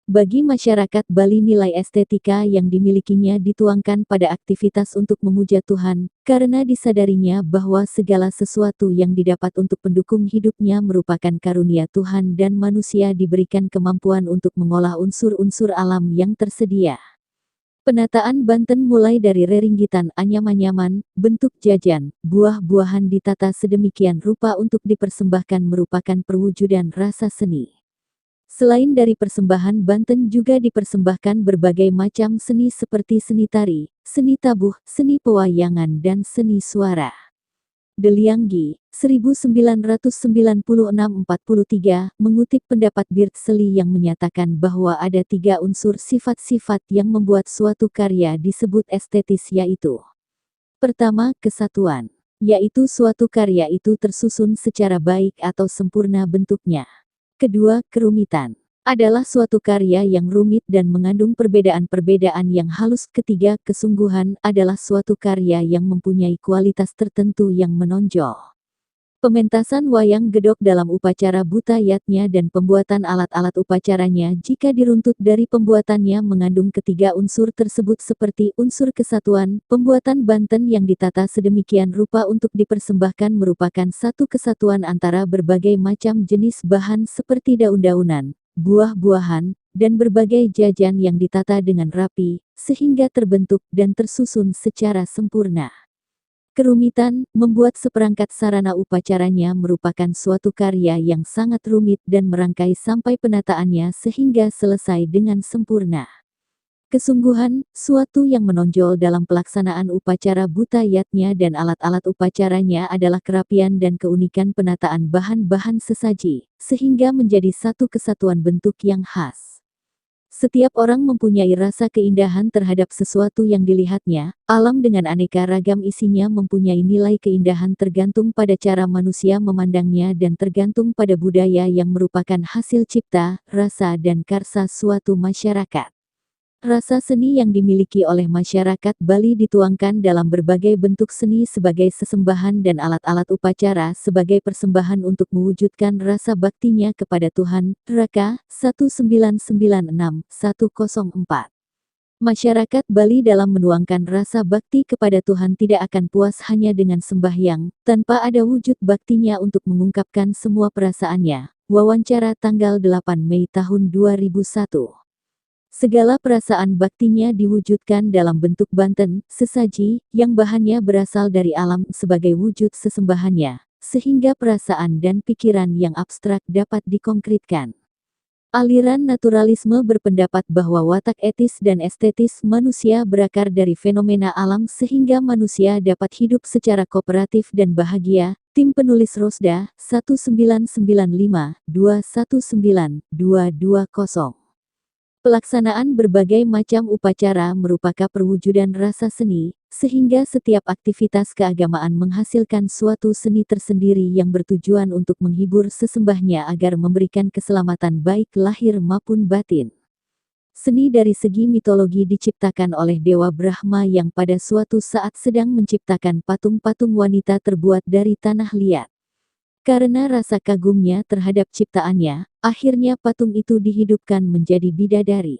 Bagi masyarakat Bali nilai estetika yang dimilikinya dituangkan pada aktivitas untuk memuja Tuhan, karena disadarinya bahwa segala sesuatu yang didapat untuk pendukung hidupnya merupakan karunia Tuhan dan manusia diberikan kemampuan untuk mengolah unsur-unsur alam yang tersedia. Penataan Banten mulai dari reringgitan anyaman-anyaman, bentuk jajan, buah-buahan ditata sedemikian rupa untuk dipersembahkan merupakan perwujudan rasa seni. Selain dari persembahan Banten juga dipersembahkan berbagai macam seni seperti seni tari, seni tabuh, seni pewayangan dan seni suara. Delianggi, 1996-43, mengutip pendapat Beardsley yang menyatakan bahwa ada 3 unsur sifat-sifat yang membuat suatu karya disebut estetis yaitu: pertama, kesatuan, yaitu suatu karya itu tersusun secara baik atau sempurna bentuknya. Kedua, kerumitan, adalah suatu karya yang rumit dan mengandung perbedaan-perbedaan yang halus. Ketiga, kesungguhan, adalah suatu karya yang mempunyai kualitas tertentu yang menonjol. Pementasan wayang gedok dalam upacara Butayatnya dan pembuatan alat-alat upacaranya jika diruntut dari pembuatannya mengandung ketiga unsur tersebut seperti unsur kesatuan. Pembuatan Banten yang ditata sedemikian rupa untuk dipersembahkan merupakan satu kesatuan antara berbagai macam jenis bahan seperti daun-daunan, buah-buahan, dan berbagai jajan yang ditata dengan rapi, sehingga terbentuk dan tersusun secara sempurna. Kerumitan, membuat seperangkat sarana upacaranya merupakan suatu karya yang sangat rumit dan merangkai sampai penataannya sehingga selesai dengan sempurna. Kesungguhan, suatu yang menonjol dalam pelaksanaan upacara Butayatnya dan alat-alat upacaranya adalah kerapian dan keunikan penataan bahan-bahan sesaji, sehingga menjadi satu kesatuan bentuk yang khas. Setiap orang mempunyai rasa keindahan terhadap sesuatu yang dilihatnya. Alam dengan aneka ragam isinya mempunyai nilai keindahan tergantung pada cara manusia memandangnya dan tergantung pada budaya yang merupakan hasil cipta, rasa dan karsa suatu masyarakat. Rasa seni yang dimiliki oleh masyarakat Bali dituangkan dalam berbagai bentuk seni sebagai sesembahan dan alat-alat upacara sebagai persembahan untuk mewujudkan rasa baktinya kepada Tuhan. Raka, 1996-104. Masyarakat Bali dalam menuangkan rasa bakti kepada Tuhan tidak akan puas hanya dengan sembahyang, tanpa ada wujud baktinya untuk mengungkapkan semua perasaannya. Wawancara tanggal 8 Mei tahun 2001. Segala perasaan baktinya diwujudkan dalam bentuk Banten, sesaji, yang bahannya berasal dari alam sebagai wujud sesembahannya, sehingga perasaan dan pikiran yang abstrak dapat dikonkretkan. Aliran naturalisme berpendapat bahwa watak etis dan estetis manusia berakar dari fenomena alam sehingga manusia dapat hidup secara kooperatif dan bahagia. Tim penulis Rosda, 1995-219-220. Pelaksanaan berbagai macam upacara merupakan perwujudan rasa seni, sehingga setiap aktivitas keagamaan menghasilkan suatu seni tersendiri yang bertujuan untuk menghibur sesembahnya agar memberikan keselamatan baik lahir maupun batin. Seni dari segi mitologi diciptakan oleh Dewa Brahma yang pada suatu saat sedang menciptakan patung-patung wanita terbuat dari tanah liat. Karena rasa kagumnya terhadap ciptaannya, akhirnya patung itu dihidupkan menjadi bidadari.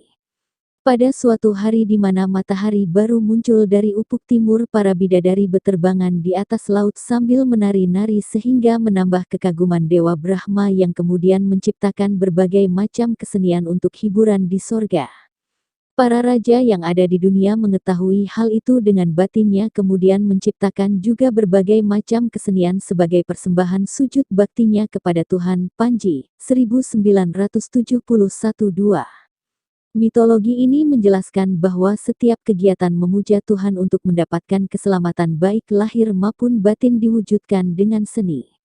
Pada suatu hari di mana matahari baru muncul dari ufuk timur, para bidadari beterbangan di atas laut sambil menari-nari sehingga menambah kekaguman Dewa Brahma yang kemudian menciptakan berbagai macam kesenian untuk hiburan di sorga. Para raja yang ada di dunia mengetahui hal itu dengan batinnya, kemudian menciptakan juga berbagai macam kesenian sebagai persembahan sujud baktinya kepada Tuhan. Panji, 1971-2. Mitologi ini menjelaskan bahwa setiap kegiatan memuja Tuhan untuk mendapatkan keselamatan baik lahir maupun batin diwujudkan dengan seni.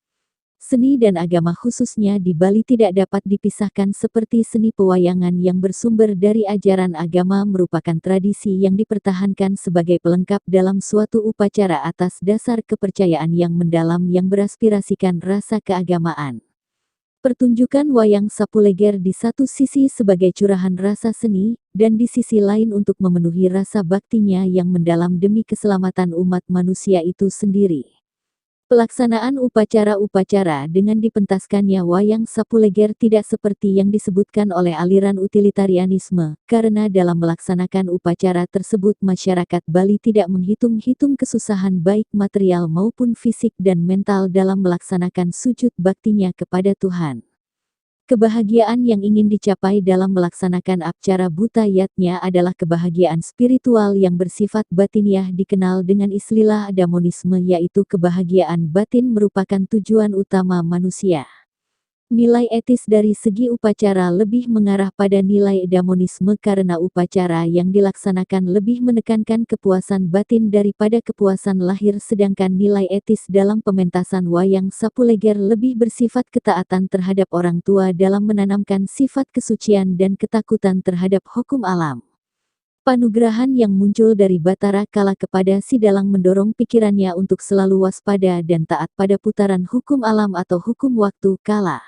Seni dan agama khususnya di Bali tidak dapat dipisahkan, seperti seni pewayangan yang bersumber dari ajaran agama merupakan tradisi yang dipertahankan sebagai pelengkap dalam suatu upacara atas dasar kepercayaan yang mendalam yang beraspirasikan rasa keagamaan. Pertunjukan wayang Sapuleger di satu sisi sebagai curahan rasa seni, dan di sisi lain untuk memenuhi rasa baktinya yang mendalam demi keselamatan umat manusia itu sendiri. Pelaksanaan upacara-upacara dengan dipentaskannya wayang Sapuleger tidak seperti yang disebutkan oleh aliran utilitarianisme, karena dalam melaksanakan upacara tersebut masyarakat Bali tidak menghitung-hitung kesusahan baik material maupun fisik dan mental dalam melaksanakan sujud baktinya kepada Tuhan. Kebahagiaan yang ingin dicapai dalam melaksanakan acara butayatnya adalah kebahagiaan spiritual yang bersifat batiniah, dikenal dengan istilah damonisme, yaitu kebahagiaan batin merupakan tujuan utama manusia. Nilai etis dari segi upacara lebih mengarah pada nilai damonisme karena upacara yang dilaksanakan lebih menekankan kepuasan batin daripada kepuasan lahir, sedangkan nilai etis dalam pementasan wayang Sapuleger lebih bersifat ketaatan terhadap orang tua dalam menanamkan sifat kesucian dan ketakutan terhadap hukum alam. Panugrahan yang muncul dari Batara Kala kepada si dalang mendorong pikirannya untuk selalu waspada dan taat pada putaran hukum alam atau hukum waktu kala.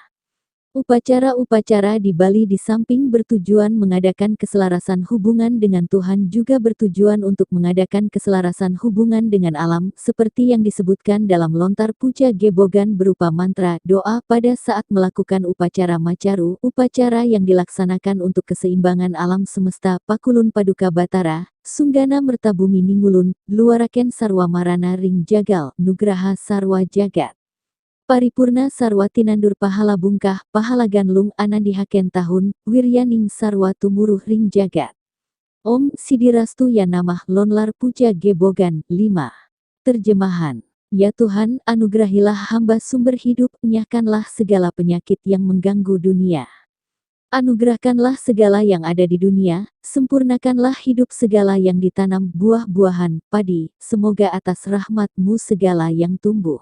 Upacara-upacara di Bali di samping bertujuan mengadakan keselarasan hubungan dengan Tuhan juga bertujuan untuk mengadakan keselarasan hubungan dengan alam, seperti yang disebutkan dalam lontar puja gebogan berupa mantra, doa pada saat melakukan upacara macaru, upacara yang dilaksanakan untuk keseimbangan alam semesta. Pakulun Paduka Batara, Sunggana Mertabumi Ningulun, Luaraken Sarwa Marana Ring Jagal, Nugraha Sarwa Jagat. Paripurna Sarwa Tinandur Pahala Bungkah, Pahala Ganlung Anandihaken Tahun, Wiryaning Sarwa Tumuruh Ring Jagat. Om Sidirastu Ya Namah Lonlar Puja Gebogan 5. Terjemahan. Ya Tuhan, anugerahilah hamba sumber hidup, nyahkanlah segala penyakit yang mengganggu dunia. Anugerahkanlah segala yang ada di dunia, sempurnakanlah hidup segala yang ditanam, buah-buahan, padi, semoga atas rahmat-Mu segala yang tumbuh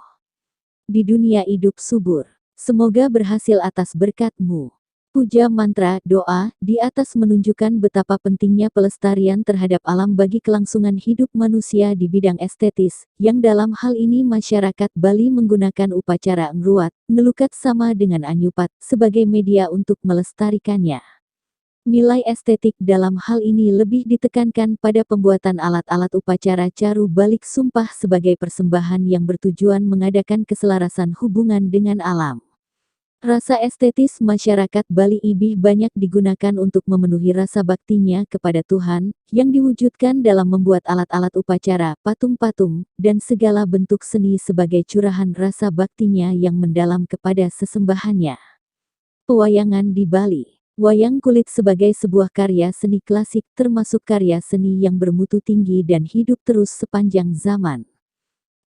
di dunia hidup subur. Semoga berhasil atas berkat-Mu. Puja mantra, doa, di atas menunjukkan betapa pentingnya pelestarian terhadap alam bagi kelangsungan hidup manusia di bidang estetis, yang dalam hal ini masyarakat Bali menggunakan upacara ngruat, ngelukat sama dengan anyupat, sebagai media untuk melestarikannya. Nilai estetik dalam hal ini lebih ditekankan pada pembuatan alat-alat upacara caru balik sumpah sebagai persembahan yang bertujuan mengadakan keselarasan hubungan dengan alam. Rasa estetis masyarakat Bali ibih banyak digunakan untuk memenuhi rasa baktinya kepada Tuhan, yang diwujudkan dalam membuat alat-alat upacara, patung-patung, dan segala bentuk seni sebagai curahan rasa baktinya yang mendalam kepada sesembahannya. Pewayangan di Bali. Wayang kulit sebagai sebuah karya seni klasik, termasuk karya seni yang bermutu tinggi dan hidup terus sepanjang zaman.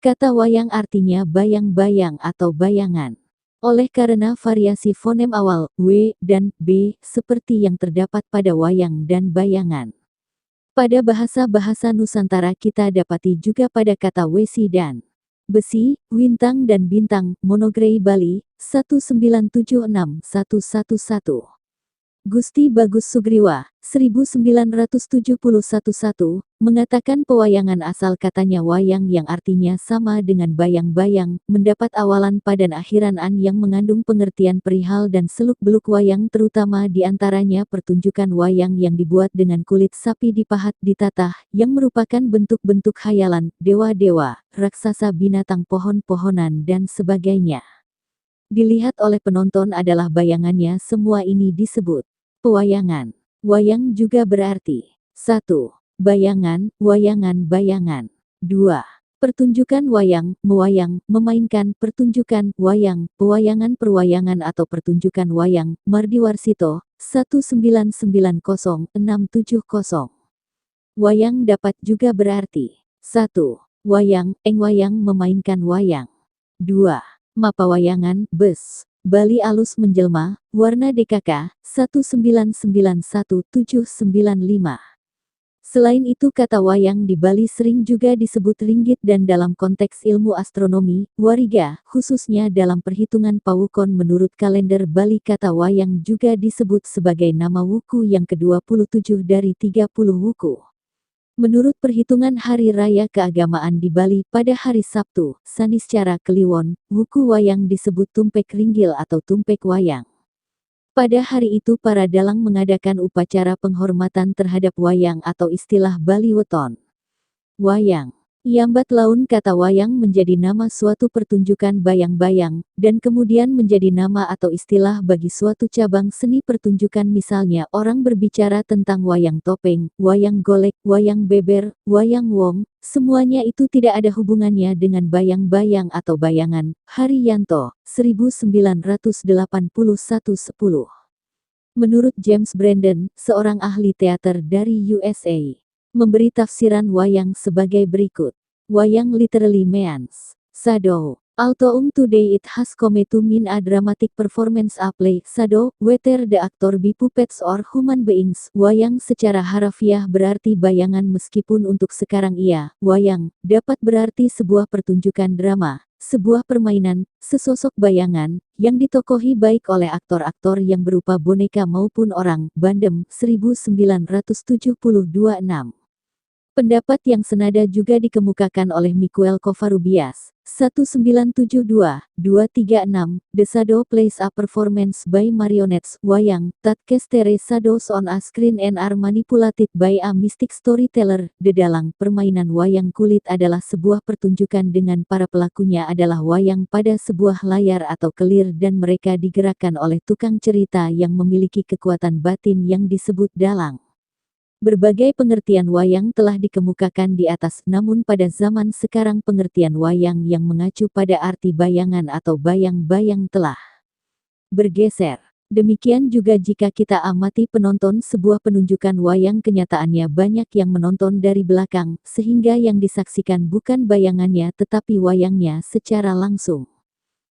Kata wayang artinya bayang-bayang atau bayangan. Oleh karena variasi fonem awal, W, dan B, seperti yang terdapat pada wayang dan bayangan. Pada bahasa-bahasa Nusantara kita dapati juga pada kata wesi dan besi, wintang dan bintang. Monogrei Bali, 1976-111. Gusti Bagus Sugriwa, 1971-1, mengatakan pewayangan asal katanya wayang yang artinya sama dengan bayang-bayang, mendapat awalan pada akhiran an yang mengandung pengertian perihal dan seluk-beluk wayang, terutama diantaranya pertunjukan wayang yang dibuat dengan kulit sapi dipahat ditatah, yang merupakan bentuk-bentuk khayalan, dewa-dewa, raksasa, binatang, pohon-pohonan dan sebagainya. Dilihat oleh penonton adalah bayangannya, semua ini disebut pewayangan. Wayang juga berarti 1. Bayangan, wayangan, bayangan. 2. Pertunjukan wayang, mewayang, memainkan, pertunjukan, wayang, pewayangan, perwayangan atau pertunjukan wayang, Mardiwarsito, 1990670. Wayang dapat juga berarti 1. Wayang, wayang memainkan wayang. 2. Mapawayangan, bes. Bali alus menjelma, warna DKK, 1991795. Selain itu kata wayang di Bali sering juga disebut ringgit dan dalam konteks ilmu astronomi, wariga, khususnya dalam perhitungan pawukon menurut kalender Bali kata wayang juga disebut sebagai nama wuku yang ke-27 dari 30 wuku. Menurut perhitungan hari raya keagamaan di Bali pada hari Sabtu, Saniscara Kliwon, wuku wayang disebut tumpek ringgil atau tumpek wayang. Pada hari itu para dalang mengadakan upacara penghormatan terhadap wayang atau istilah Bali Weton. Wayang. Iambat laun kata wayang menjadi nama suatu pertunjukan bayang-bayang, dan kemudian menjadi nama atau istilah bagi suatu cabang seni pertunjukan misalnya orang berbicara tentang wayang topeng, wayang golek, wayang beber, wayang wong, semuanya itu tidak ada hubungannya dengan bayang-bayang atau bayangan. Haryanto, 1981-10. Menurut James Brandon, seorang ahli teater dari USA. Memberi tafsiran wayang sebagai berikut. Wayang literally means shadow. Although today it has come to mean a dramatic performance a play, shadow, whether the actor be puppets or human beings. Wayang secara harafiah berarti bayangan meskipun untuk sekarang wayang, dapat berarti sebuah pertunjukan drama, sebuah permainan, sesosok bayangan, yang ditokohi baik oleh aktor-aktor yang berupa boneka maupun orang. Bandem, 1972-6. Pendapat yang senada juga dikemukakan oleh Miguel Covarrubias, 1972-236, The Shadow plays a performance by marionettes, wayang, that cast shadows on a screen and are manipulated by a mystic storyteller. The Dalang, permainan wayang kulit adalah sebuah pertunjukan dengan para pelakunya adalah wayang pada sebuah layar atau kelir dan mereka digerakkan oleh tukang cerita yang memiliki kekuatan batin yang disebut dalang. Berbagai pengertian wayang telah dikemukakan di atas, namun pada zaman sekarang pengertian wayang yang mengacu pada arti bayangan atau bayang-bayang telah bergeser. Demikian juga jika kita amati penonton sebuah penunjukan wayang kenyataannya banyak yang menonton dari belakang, sehingga yang disaksikan bukan bayangannya tetapi wayangnya secara langsung.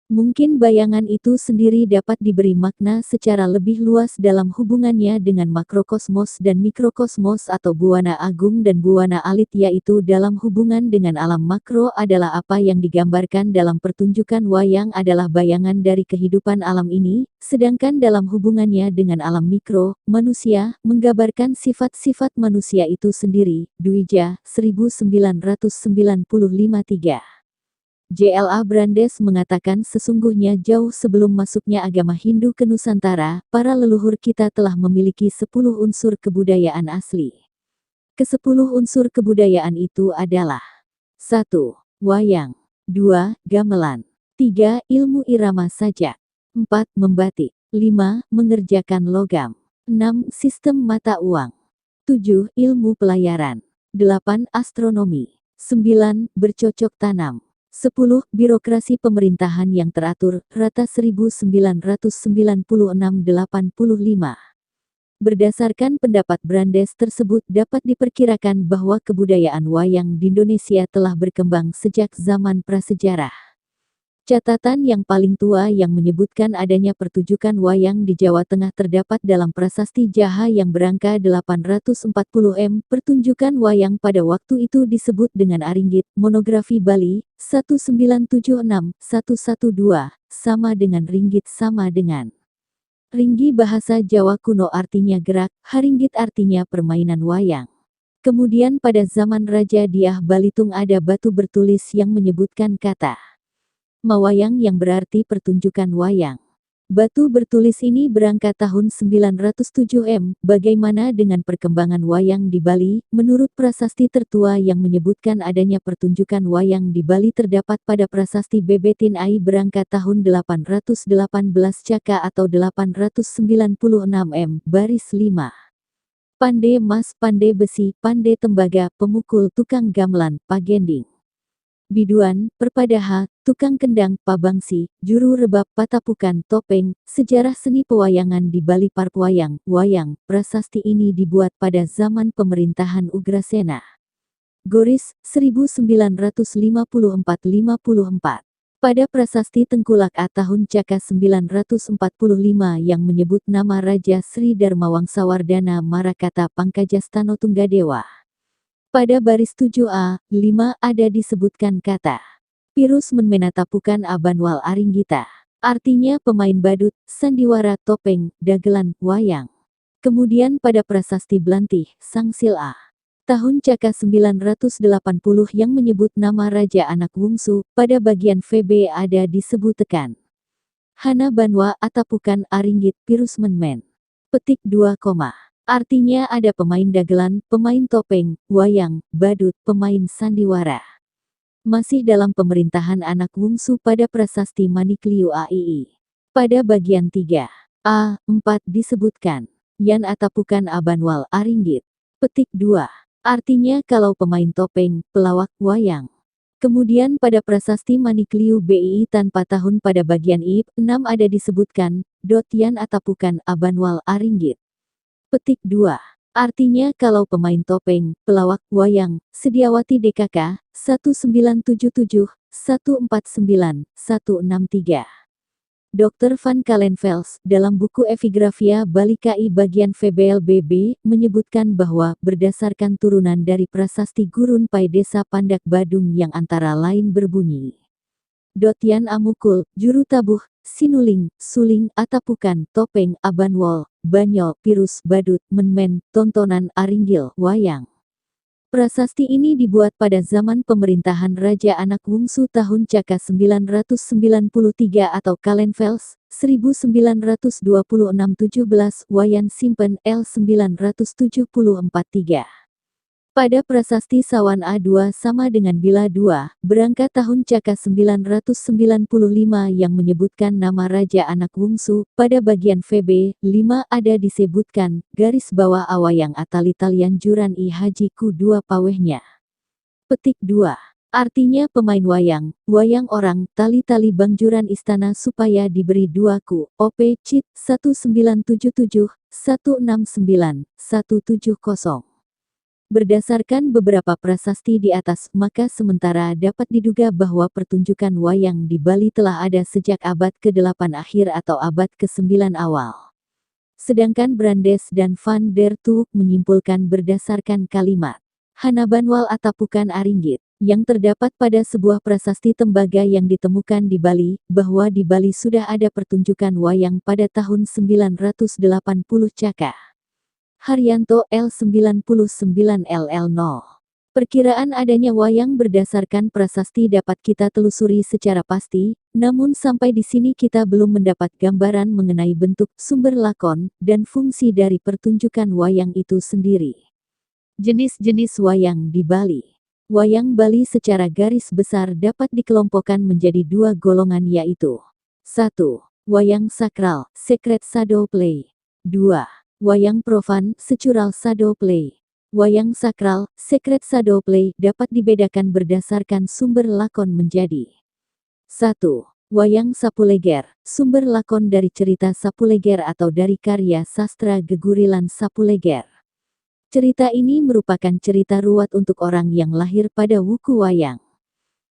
Mungkin bayangan itu sendiri dapat diberi makna secara lebih luas dalam hubungannya dengan makrokosmos dan mikrokosmos atau buana agung dan buana alit, yaitu dalam hubungan dengan alam makro adalah apa yang digambarkan dalam pertunjukan wayang adalah bayangan dari kehidupan alam ini, sedangkan dalam hubungannya dengan alam mikro, manusia, menggambarkan sifat-sifat manusia itu sendiri. Dwija, 1995-3. JLA Brandes mengatakan sesungguhnya jauh sebelum masuknya agama Hindu ke Nusantara, para leluhur kita telah memiliki 10 unsur kebudayaan asli. Ke-10 unsur kebudayaan itu adalah 1. Wayang 2. Gamelan 3. Ilmu irama sajak 4. Membatik 5. Mengerjakan logam 6. Sistem mata uang 7. Ilmu pelayaran 8. Astronomi 9. Bercocok tanam 10. Birokrasi pemerintahan yang teratur, rata 1996-85. Berdasarkan pendapat Brandes tersebut dapat diperkirakan bahwa kebudayaan wayang di Indonesia telah berkembang sejak zaman prasejarah. Catatan yang paling tua yang menyebutkan adanya pertunjukan wayang di Jawa Tengah terdapat dalam Prasasti Jaha yang berangka 840 m. Pertunjukan wayang pada waktu itu disebut dengan Aringgit. Monografi Bali, 1976-112, sama dengan ringgit sama dengan ringgi bahasa Jawa kuno artinya gerak, haringgit artinya permainan wayang. Kemudian pada zaman Raja Diah Balitung ada batu bertulis yang menyebutkan kata mawayang yang berarti pertunjukan wayang. Batu bertulis ini berangkat tahun 907 m. Bagaimana dengan perkembangan wayang di Bali? Menurut prasasti tertua yang menyebutkan adanya pertunjukan wayang di Bali terdapat pada prasasti Bebetin Ai berangkat tahun 818 Caka atau 896 m. Baris 5. Pandai mas, pandai besi, pandai tembaga, pemukul, tukang gamelan, pagending. Biduan, perpadaha, tukang kendang, pabangsi, juru rebab, patapukan, topeng, sejarah seni pewayangan di Bali Parpwayang, wayang, prasasti ini dibuat pada zaman pemerintahan Ugrasena. Goris, 1954-54. Pada prasasti Tengkulak A tahun Caka 945 yang menyebut nama Raja Sri Darmawangsawardhana Marakata Pangkajastano Tunggadewa. Pada baris 7a, 5 ada disebutkan kata Pirus Menmenatapukan Abanwal Aringgita. Artinya pemain badut, sandiwara, topeng, dagelan, wayang. Kemudian pada prasasti Blantih, Sangsil A. Tahun Caka 980 yang menyebut nama Raja Anak Wungsu, pada bagian VB ada disebut tekan Hana Banwa Atapukan Aringgit Pirus Menmen. Petik 2, artinya ada pemain dagelan, pemain topeng, wayang, badut, pemain sandiwara. Masih dalam pemerintahan Anak Wungsu pada prasasti Manikliu AII. Pada bagian 3a, 4 disebutkan Yan Atapukan Abanwal Aringgit. Petik 2. Artinya kalau pemain topeng, pelawak, wayang. Kemudian pada prasasti Manikliu BII tanpa tahun pada bagian IP 6 ada disebutkan Yan Atapukan Abanwal Aringgit. Petik 2. Artinya kalau pemain topeng, pelawak, wayang, Sediawati DKK, 1977, 149, 163. Dr. Van Kalenfels, dalam buku Epigrafia Bali KI bagian VBLBB, menyebutkan bahwa, berdasarkan turunan dari prasasti Gurun Pai Desa Pandak Badung yang antara lain berbunyi. Yan Amukul, Juru Tabuh, Sinuling, Suling, Atapukan, Topeng, Abanwal, Banyol, Pirus, Badut, Menmen, Tontonan, Aringgil, Wayang. Prasasti ini dibuat pada zaman pemerintahan Raja Anak Wungsu tahun Caka 993 atau Kalenfels, 1926-17, Wayan Simpen L 974-3. Pada prasasti Sawan A2 sama dengan Bila 2, berangkat tahun Caka 995 yang menyebutkan nama Raja Anak Wungsu, pada bagian VB, 5 ada disebutkan, garis bawah awayang atali-talian juran I Haji Ku 2 pawehnya. Petik 2. Artinya pemain wayang, wayang orang, tali-tali bangjuran istana supaya diberi 2 ku, OP, Cit, 1977, 169, 170. Berdasarkan beberapa prasasti di atas, maka sementara dapat diduga bahwa pertunjukan wayang di Bali telah ada sejak abad ke-8 akhir atau abad ke-9 awal. Sedangkan Brandes dan Van der Tuuk menyimpulkan berdasarkan kalimat Hana Banwal Atapukan Aringgit yang terdapat pada sebuah prasasti tembaga yang ditemukan di Bali, bahwa di Bali sudah ada pertunjukan wayang pada tahun 980 Caka. Haryanto L99 LL0. Perkiraan adanya wayang berdasarkan prasasti dapat kita telusuri secara pasti, namun sampai di sini kita belum mendapat gambaran mengenai bentuk, sumber lakon, dan fungsi dari pertunjukan wayang itu sendiri. Jenis-jenis wayang di Bali. Wayang Bali secara garis besar dapat dikelompokkan menjadi 2 golongan yaitu 1. Wayang sakral, sacred shadow play. 2. Wayang profan, secural shadow play. Wayang sakral, sacred shadow play, dapat dibedakan berdasarkan sumber lakon menjadi 1. Wayang Sapuleger, sumber lakon dari cerita Sapuleger atau dari karya sastra Gegurilan Sapuleger. Cerita ini merupakan cerita ruwat untuk orang yang lahir pada wuku wayang.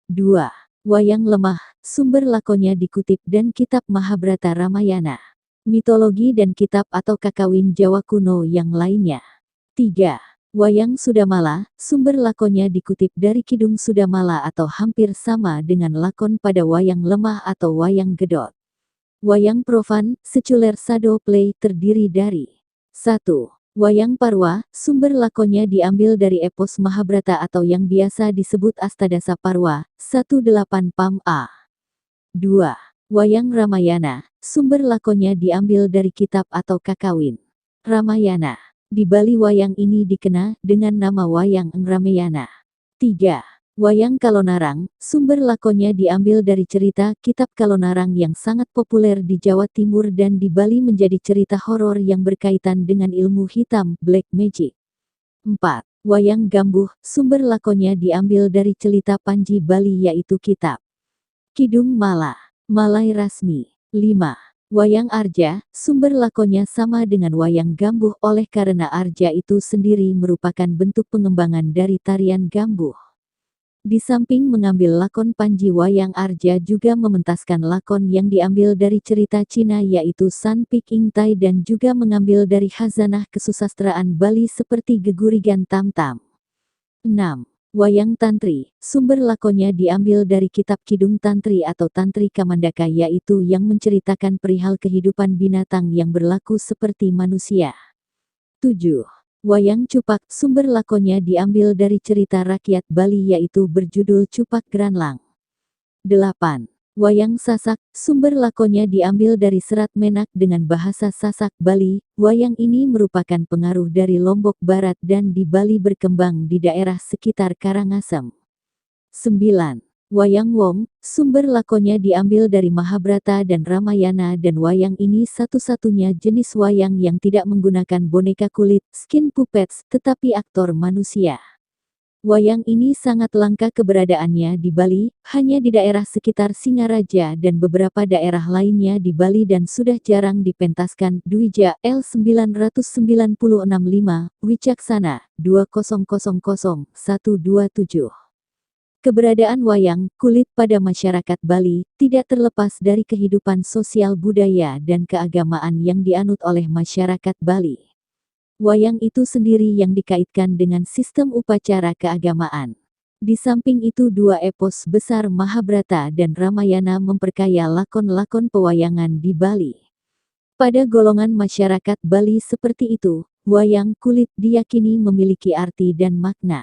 2. Wayang lemah, sumber lakonnya dikutip dan kitab Mahabharata Ramayana, mitologi dan kitab atau kakawin Jawa kuno yang lainnya. 3. Wayang Sudamala, sumber lakonnya dikutip dari Kidung Sudamala atau hampir sama dengan lakon pada wayang lemah atau wayang gedot. Wayang profan, secular shadow play, terdiri dari 1. Wayang Parwa, sumber lakonnya diambil dari epos Mahabharata atau yang biasa disebut Astadasa Parwa, 18 Pam A. 2. Wayang Ramayana, sumber lakonnya diambil dari kitab atau kakawin Ramayana. Di Bali wayang ini dikenal dengan nama Wayang Ramayana. 3. Wayang Kalonarang, sumber lakonnya diambil dari cerita Kitab Kalonarang yang sangat populer di Jawa Timur dan di Bali menjadi cerita horor yang berkaitan dengan ilmu hitam, black magic. 4. Wayang Gambuh, sumber lakonnya diambil dari cerita Panji Bali yaitu Kitab Kidung Mala, Malay Rasmi. 5. Wayang Arja, sumber lakonnya sama dengan wayang gambuh oleh karena arja itu sendiri merupakan bentuk pengembangan dari tarian gambuh. Di samping mengambil lakon Panji Wayang Arja juga mementaskan lakon yang diambil dari cerita Cina yaitu San Pik Ing Tai dan juga mengambil dari khazanah kesusastraan Bali seperti Gegurigan Tamtam. 6. Wayang Tantri, sumber lakonnya diambil dari kitab Kidung Tantri atau Tantri Kamandaka yaitu yang menceritakan perihal kehidupan binatang yang berlaku seperti manusia. 7. Wayang Cupak, sumber lakonnya diambil dari cerita rakyat Bali yaitu berjudul Cupak Granlang. 8. Wayang Sasak, sumber lakonnya diambil dari serat Menak dengan bahasa Sasak Bali. Wayang ini merupakan pengaruh dari Lombok Barat dan di Bali berkembang di daerah sekitar Karangasem. 9. Wayang Wong, sumber lakonnya diambil dari Mahabharata dan Ramayana dan wayang ini satu-satunya jenis wayang yang tidak menggunakan boneka kulit, skin puppets, tetapi aktor manusia. Wayang ini sangat langka keberadaannya di Bali, hanya di daerah sekitar Singaraja dan beberapa daerah lainnya di Bali dan sudah jarang dipentaskan. Dwija L9965, Wicaksana, 20000127. Keberadaan wayang kulit pada masyarakat Bali tidak terlepas dari kehidupan sosial budaya dan keagamaan yang dianut oleh masyarakat Bali. Wayang itu sendiri yang dikaitkan dengan sistem upacara keagamaan. Di samping itu dua epos besar Mahabharata dan Ramayana memperkaya lakon-lakon pewayangan di Bali. Pada golongan masyarakat Bali seperti itu, wayang kulit diyakini memiliki arti dan makna.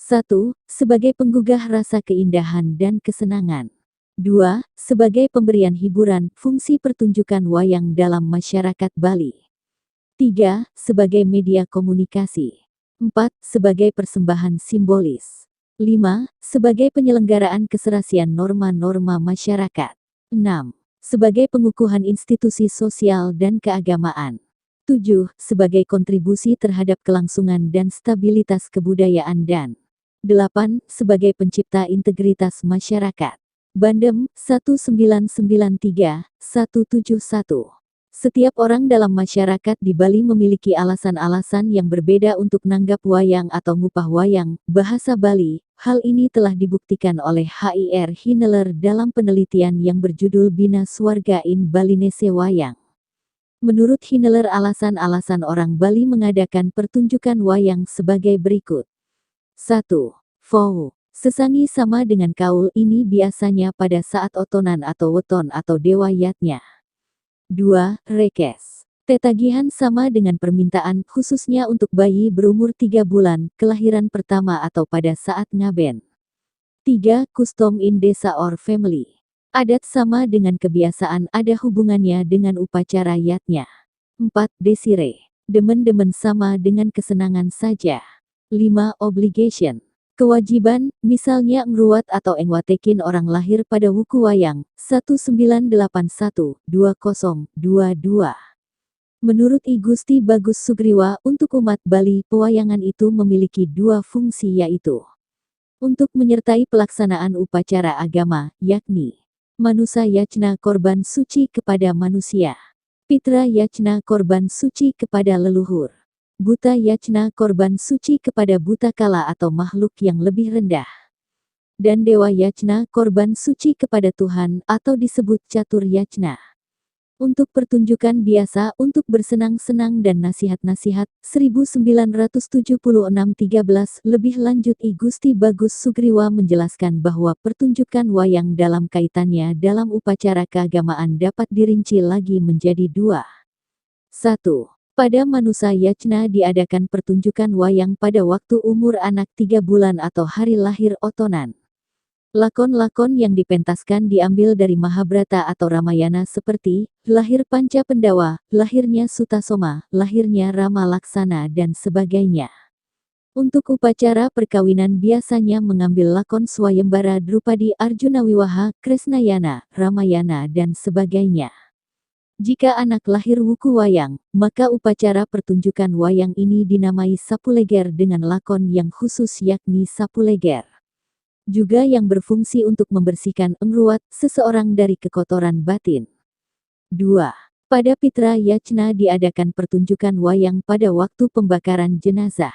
1. Sebagai penggugah rasa keindahan dan kesenangan. 2. Sebagai pemberian hiburan, fungsi pertunjukan wayang dalam masyarakat Bali. 3. Sebagai media komunikasi. 4. Sebagai persembahan simbolis. 5. Sebagai penyelenggaraan keserasian norma-norma masyarakat. 6. Sebagai pengukuhan institusi sosial dan keagamaan. 7. Sebagai kontribusi terhadap kelangsungan dan stabilitas kebudayaan dan 8. Sebagai pencipta integritas masyarakat. Bandem, 1993-171. Setiap orang dalam masyarakat di Bali memiliki alasan-alasan yang berbeda untuk nanggap wayang atau ngupah wayang, bahasa Bali. Hal ini telah dibuktikan oleh H.I.R. Hineler dalam penelitian yang berjudul Bina Swarga in Balinese Wayang. Menurut Hineler alasan-alasan orang Bali mengadakan pertunjukan wayang sebagai berikut. 1. Fou. Sesangi sama dengan kaul ini biasanya pada saat otonan atau weton atau dewa yatnya. 2. Rekes. Tetagihan sama dengan permintaan khususnya untuk bayi berumur 3 bulan, kelahiran pertama atau pada saat ngaben. 3. Custom in desa or family. Adat sama dengan kebiasaan ada hubungannya dengan upacara yatnya. 4. Desire. Demen-demen sama dengan kesenangan saja. 5. Obligation. Kewajiban, misalnya ngruat atau engwatekin orang lahir pada wuku wayang, 1981-2022. Menurut I Gusti Bagus Sugriwa, untuk umat Bali, pewayangan itu memiliki dua fungsi yaitu untuk menyertai pelaksanaan upacara agama, yakni Manusa Yachna korban suci kepada manusia, Pitra Yachna korban suci kepada leluhur, Buta Yachna korban suci kepada buta kala atau makhluk yang lebih rendah. Dan Dewa Yachna korban suci kepada Tuhan atau disebut Catur Yachna. Untuk pertunjukan biasa untuk bersenang-senang dan nasihat-nasihat, 1976-13 lebih lanjut I Gusti Bagus Sugriwa menjelaskan bahwa pertunjukan wayang dalam kaitannya dalam upacara keagamaan dapat dirinci lagi menjadi dua. 1. Pada Manusa Yachna diadakan pertunjukan wayang pada waktu umur anak 3 bulan atau hari lahir otonan. Lakon-lakon yang dipentaskan diambil dari Mahabharata atau Ramayana seperti lahir Panca Pendawa, lahirnya Sutasoma, lahirnya Rama Laksana dan sebagainya. Untuk upacara perkawinan biasanya mengambil lakon swayembara Drupadi Arjunawiwaha, Kresnayana, Ramayana dan sebagainya. Jika anak lahir wuku wayang, maka upacara pertunjukan wayang ini dinamai sapuleger dengan lakon yang khusus yakni sapuleger. Juga yang berfungsi untuk membersihkan engruat seseorang dari kekotoran batin. 2. Pada Pitra Yacna diadakan pertunjukan wayang pada waktu pembakaran jenazah.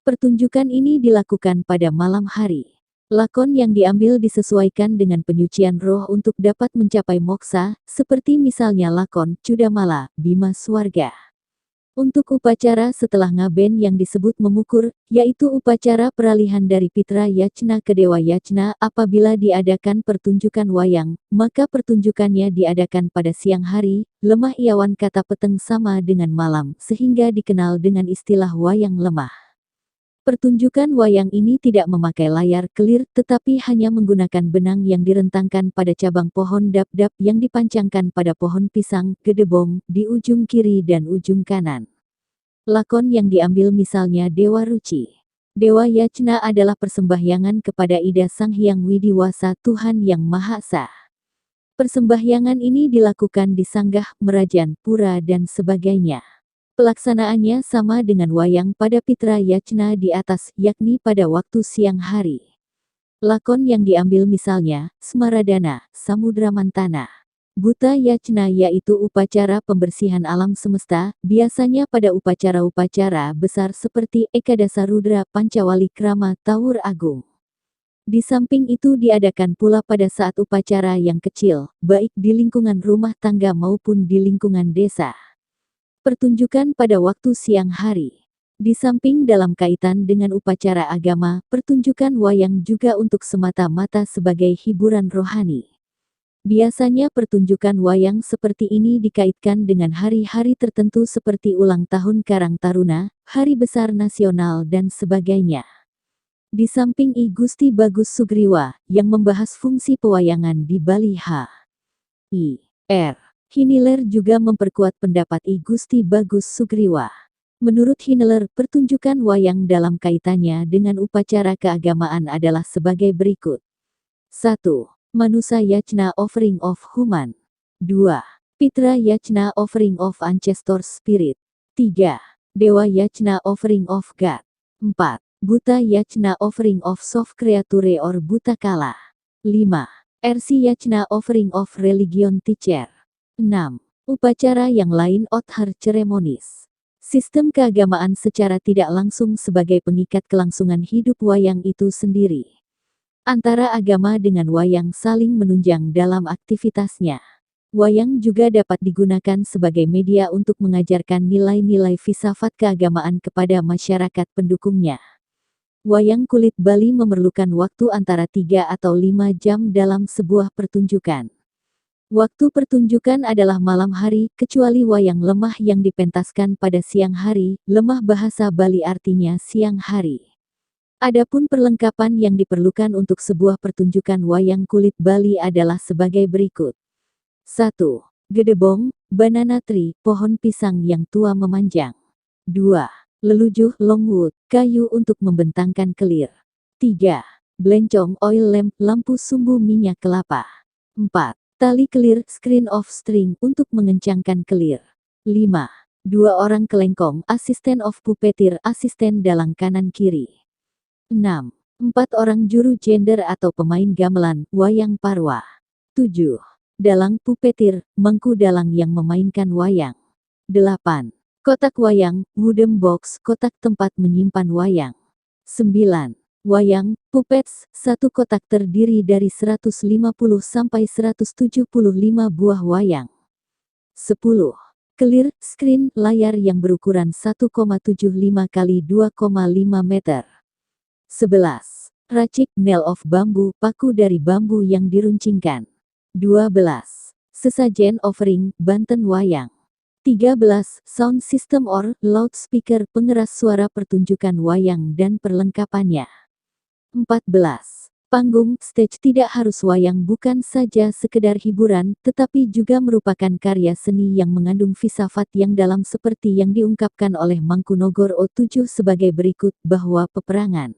Pertunjukan ini dilakukan pada malam hari. Lakon yang diambil disesuaikan dengan penyucian roh untuk dapat mencapai moksa, seperti misalnya lakon Cudamala, Bima Swarga. Untuk upacara setelah ngaben yang disebut memukur, yaitu upacara peralihan dari Pitra Yacna ke Dewa Yacna apabila diadakan pertunjukan wayang, maka pertunjukannya diadakan pada siang hari, lemah iawan kata peteng sama dengan malam sehingga dikenal dengan istilah wayang lemah. Pertunjukan wayang ini tidak memakai layar kelir tetapi hanya menggunakan benang yang direntangkan pada cabang pohon dap-dap yang dipancangkan pada pohon pisang, gedebong, di ujung kiri dan ujung kanan. Lakon yang diambil misalnya Dewa Ruci. Dewa Yacna adalah persembahyangan kepada Ida Sang Hyang Widiwasa Tuhan Yang Maha Esa. Persembahyangan ini dilakukan di sanggah, merajan, pura dan sebagainya. Pelaksanaannya sama dengan wayang pada Pitra Yacna di atas, yakni pada waktu siang hari. Lakon yang diambil misalnya, Smaradana, Samudra Mantana. Buta Yacna yaitu upacara pembersihan alam semesta, biasanya pada upacara-upacara besar seperti Ekadasa Rudra Pancawali Krama Tawur Agung. Di samping itu diadakan pula pada saat upacara yang kecil, baik di lingkungan rumah tangga maupun di lingkungan desa. Pertunjukan pada waktu siang hari. Di samping dalam kaitan dengan upacara agama, pertunjukan wayang juga untuk semata-mata sebagai hiburan rohani. Biasanya pertunjukan wayang seperti ini dikaitkan dengan hari-hari tertentu seperti ulang tahun Karang Taruna, Hari Besar Nasional dan sebagainya. Di samping I Gusti Bagus Sugriwa, yang membahas fungsi pewayangan di Bali I. R. Hiniler juga memperkuat pendapat I Gusti Bagus Sugriwa. Menurut Hiniler, pertunjukan wayang dalam kaitannya dengan upacara keagamaan adalah sebagai berikut. 1. Manusa Yacna Offering of Human. 2. Pitra Yacna Offering of Ancestor Spirit. 3. Dewa Yacna Offering of God. 4. Buta Yacna Offering of Soft Creature or Buta Kala. 5. Ersi Yacna Offering of Religion Teacher. 6. Upacara yang lain Othar Ceremonies. Sistem keagamaan secara tidak langsung sebagai pengikat kelangsungan hidup wayang itu sendiri. Antara agama dengan wayang saling menunjang dalam aktivitasnya. Wayang juga dapat digunakan sebagai media untuk mengajarkan nilai-nilai filsafat keagamaan kepada masyarakat pendukungnya. Wayang kulit Bali memerlukan waktu antara 3 atau 5 jam dalam sebuah pertunjukan. Waktu pertunjukan adalah malam hari, kecuali wayang lemah yang dipentaskan pada siang hari, lemah bahasa Bali artinya siang hari. Adapun perlengkapan yang diperlukan untuk sebuah pertunjukan wayang kulit Bali adalah sebagai berikut. 1. Gedebong, banana tree, pohon pisang yang tua memanjang. 2. Lelujuh, longwood, kayu untuk membentangkan kelir. 3. Blencong, oil lamp, lampu sumbu minyak kelapa. 4. Tali kelir, screen of string, untuk mengencangkan kelir. 5. 2 orang kelengkong, asisten of puppeteer, asisten dalang kanan kiri. 6. 4 orang juru gender atau pemain gamelan, wayang parwa. 7. Dalang puppeteer, mangku dalang yang memainkan wayang. 8. Kotak wayang, wooden box, kotak tempat menyimpan wayang. 9. Wayang, puppets, satu kotak terdiri dari 150 sampai 175 buah wayang. 10. Kelir, screen, layar yang berukuran 1,75 x 2,5 meter. 11. Racik, nail of bambu, paku dari bambu yang diruncingkan. 12. Sesajen offering, banten wayang. 13. Sound system or loudspeaker, pengeras suara pertunjukan wayang dan perlengkapannya. 14. Panggung, stage tidak harus wayang bukan saja sekedar hiburan, tetapi juga merupakan karya seni yang mengandung filsafat yang dalam seperti yang diungkapkan oleh Mangkunagara VII sebagai berikut, bahwa peperangan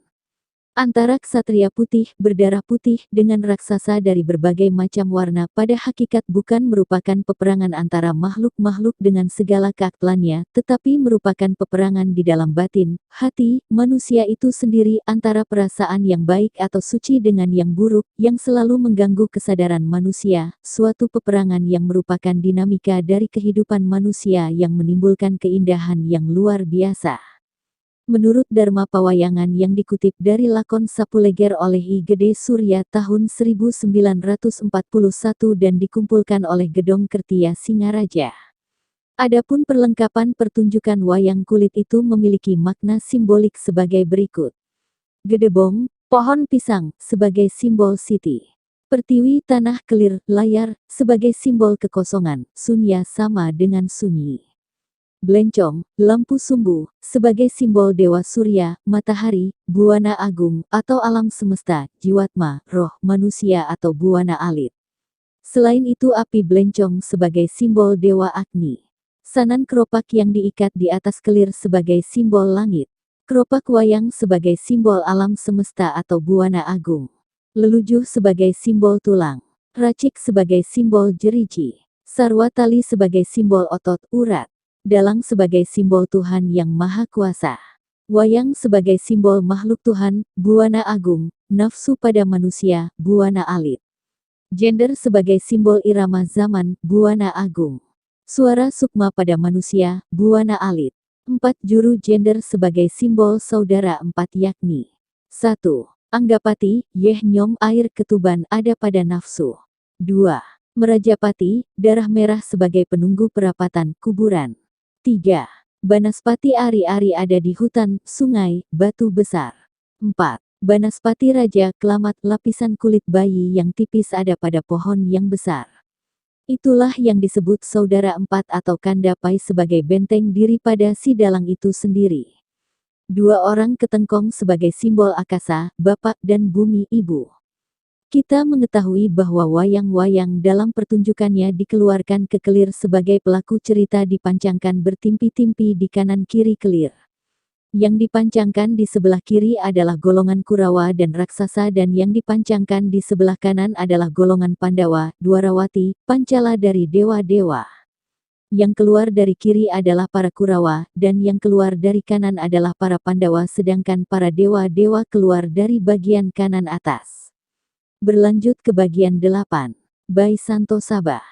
antara ksatria putih, berdarah putih, dengan raksasa dari berbagai macam warna pada hakikat bukan merupakan peperangan antara makhluk-makhluk dengan segala keaklannya, tetapi merupakan peperangan di dalam batin, hati, manusia itu sendiri antara perasaan yang baik atau suci dengan yang buruk, yang selalu mengganggu kesadaran manusia, suatu peperangan yang merupakan dinamika dari kehidupan manusia yang menimbulkan keindahan yang luar biasa. Menurut Dharma Pawayangan yang dikutip dari lakon Sapuleger oleh I Gede Surya tahun 1941 dan dikumpulkan oleh Gedong Kertia Singaraja. Adapun perlengkapan pertunjukan wayang kulit itu memiliki makna simbolik sebagai berikut. Gedebong, pohon pisang, sebagai simbol siti. Pertiwi tanah kelir, layar, sebagai simbol kekosongan, sunya sama dengan sunyi. Blencong, lampu sumbu, sebagai simbol Dewa Surya, matahari, buana agung, atau alam semesta, jiwatma, roh, manusia atau buana alit. Selain itu api blencong sebagai simbol Dewa Agni. Sanan keropak yang diikat di atas kelir sebagai simbol langit. Keropak wayang sebagai simbol alam semesta atau buana agung. Lelujuh sebagai simbol tulang. Racik sebagai simbol jeriji. Sarwatali sebagai simbol otot urat. Dalang sebagai simbol Tuhan yang Maha Kuasa. Wayang sebagai simbol makhluk Tuhan, buana agung, nafsu pada manusia, buana alit. Gender sebagai simbol irama zaman, buana agung. Suara sukma pada manusia, buana alit. 4 juru gender sebagai simbol saudara 4 yakni 1. Anggapati, yeh nyom air ketuban ada pada nafsu. 2. Merajapati, darah merah sebagai penunggu perapatan, kuburan. 3. Banaspati ari-ari ada di hutan, sungai, batu besar. 4. Banaspati raja, kelamat, lapisan kulit bayi yang tipis ada pada pohon yang besar. Itulah yang disebut saudara 4 atau kandapai sebagai benteng diri pada si dalang itu sendiri. 2 orang ketengkong sebagai simbol akasa, bapak dan bumi ibu. Kita mengetahui bahwa wayang-wayang dalam pertunjukannya dikeluarkan ke kelir sebagai pelaku cerita dipancangkan bertimpi-timpi di kanan kiri kelir. Yang dipancangkan di sebelah kiri adalah golongan Kurawa dan raksasa dan yang dipancangkan di sebelah kanan adalah golongan Pandawa, Dwarawati, Pancala dari dewa-dewa. Yang keluar dari kiri adalah para Kurawa, dan yang keluar dari kanan adalah para Pandawa sedangkan para dewa-dewa keluar dari bagian kanan atas. Berlanjut ke bagian 8. By Santo Sabah.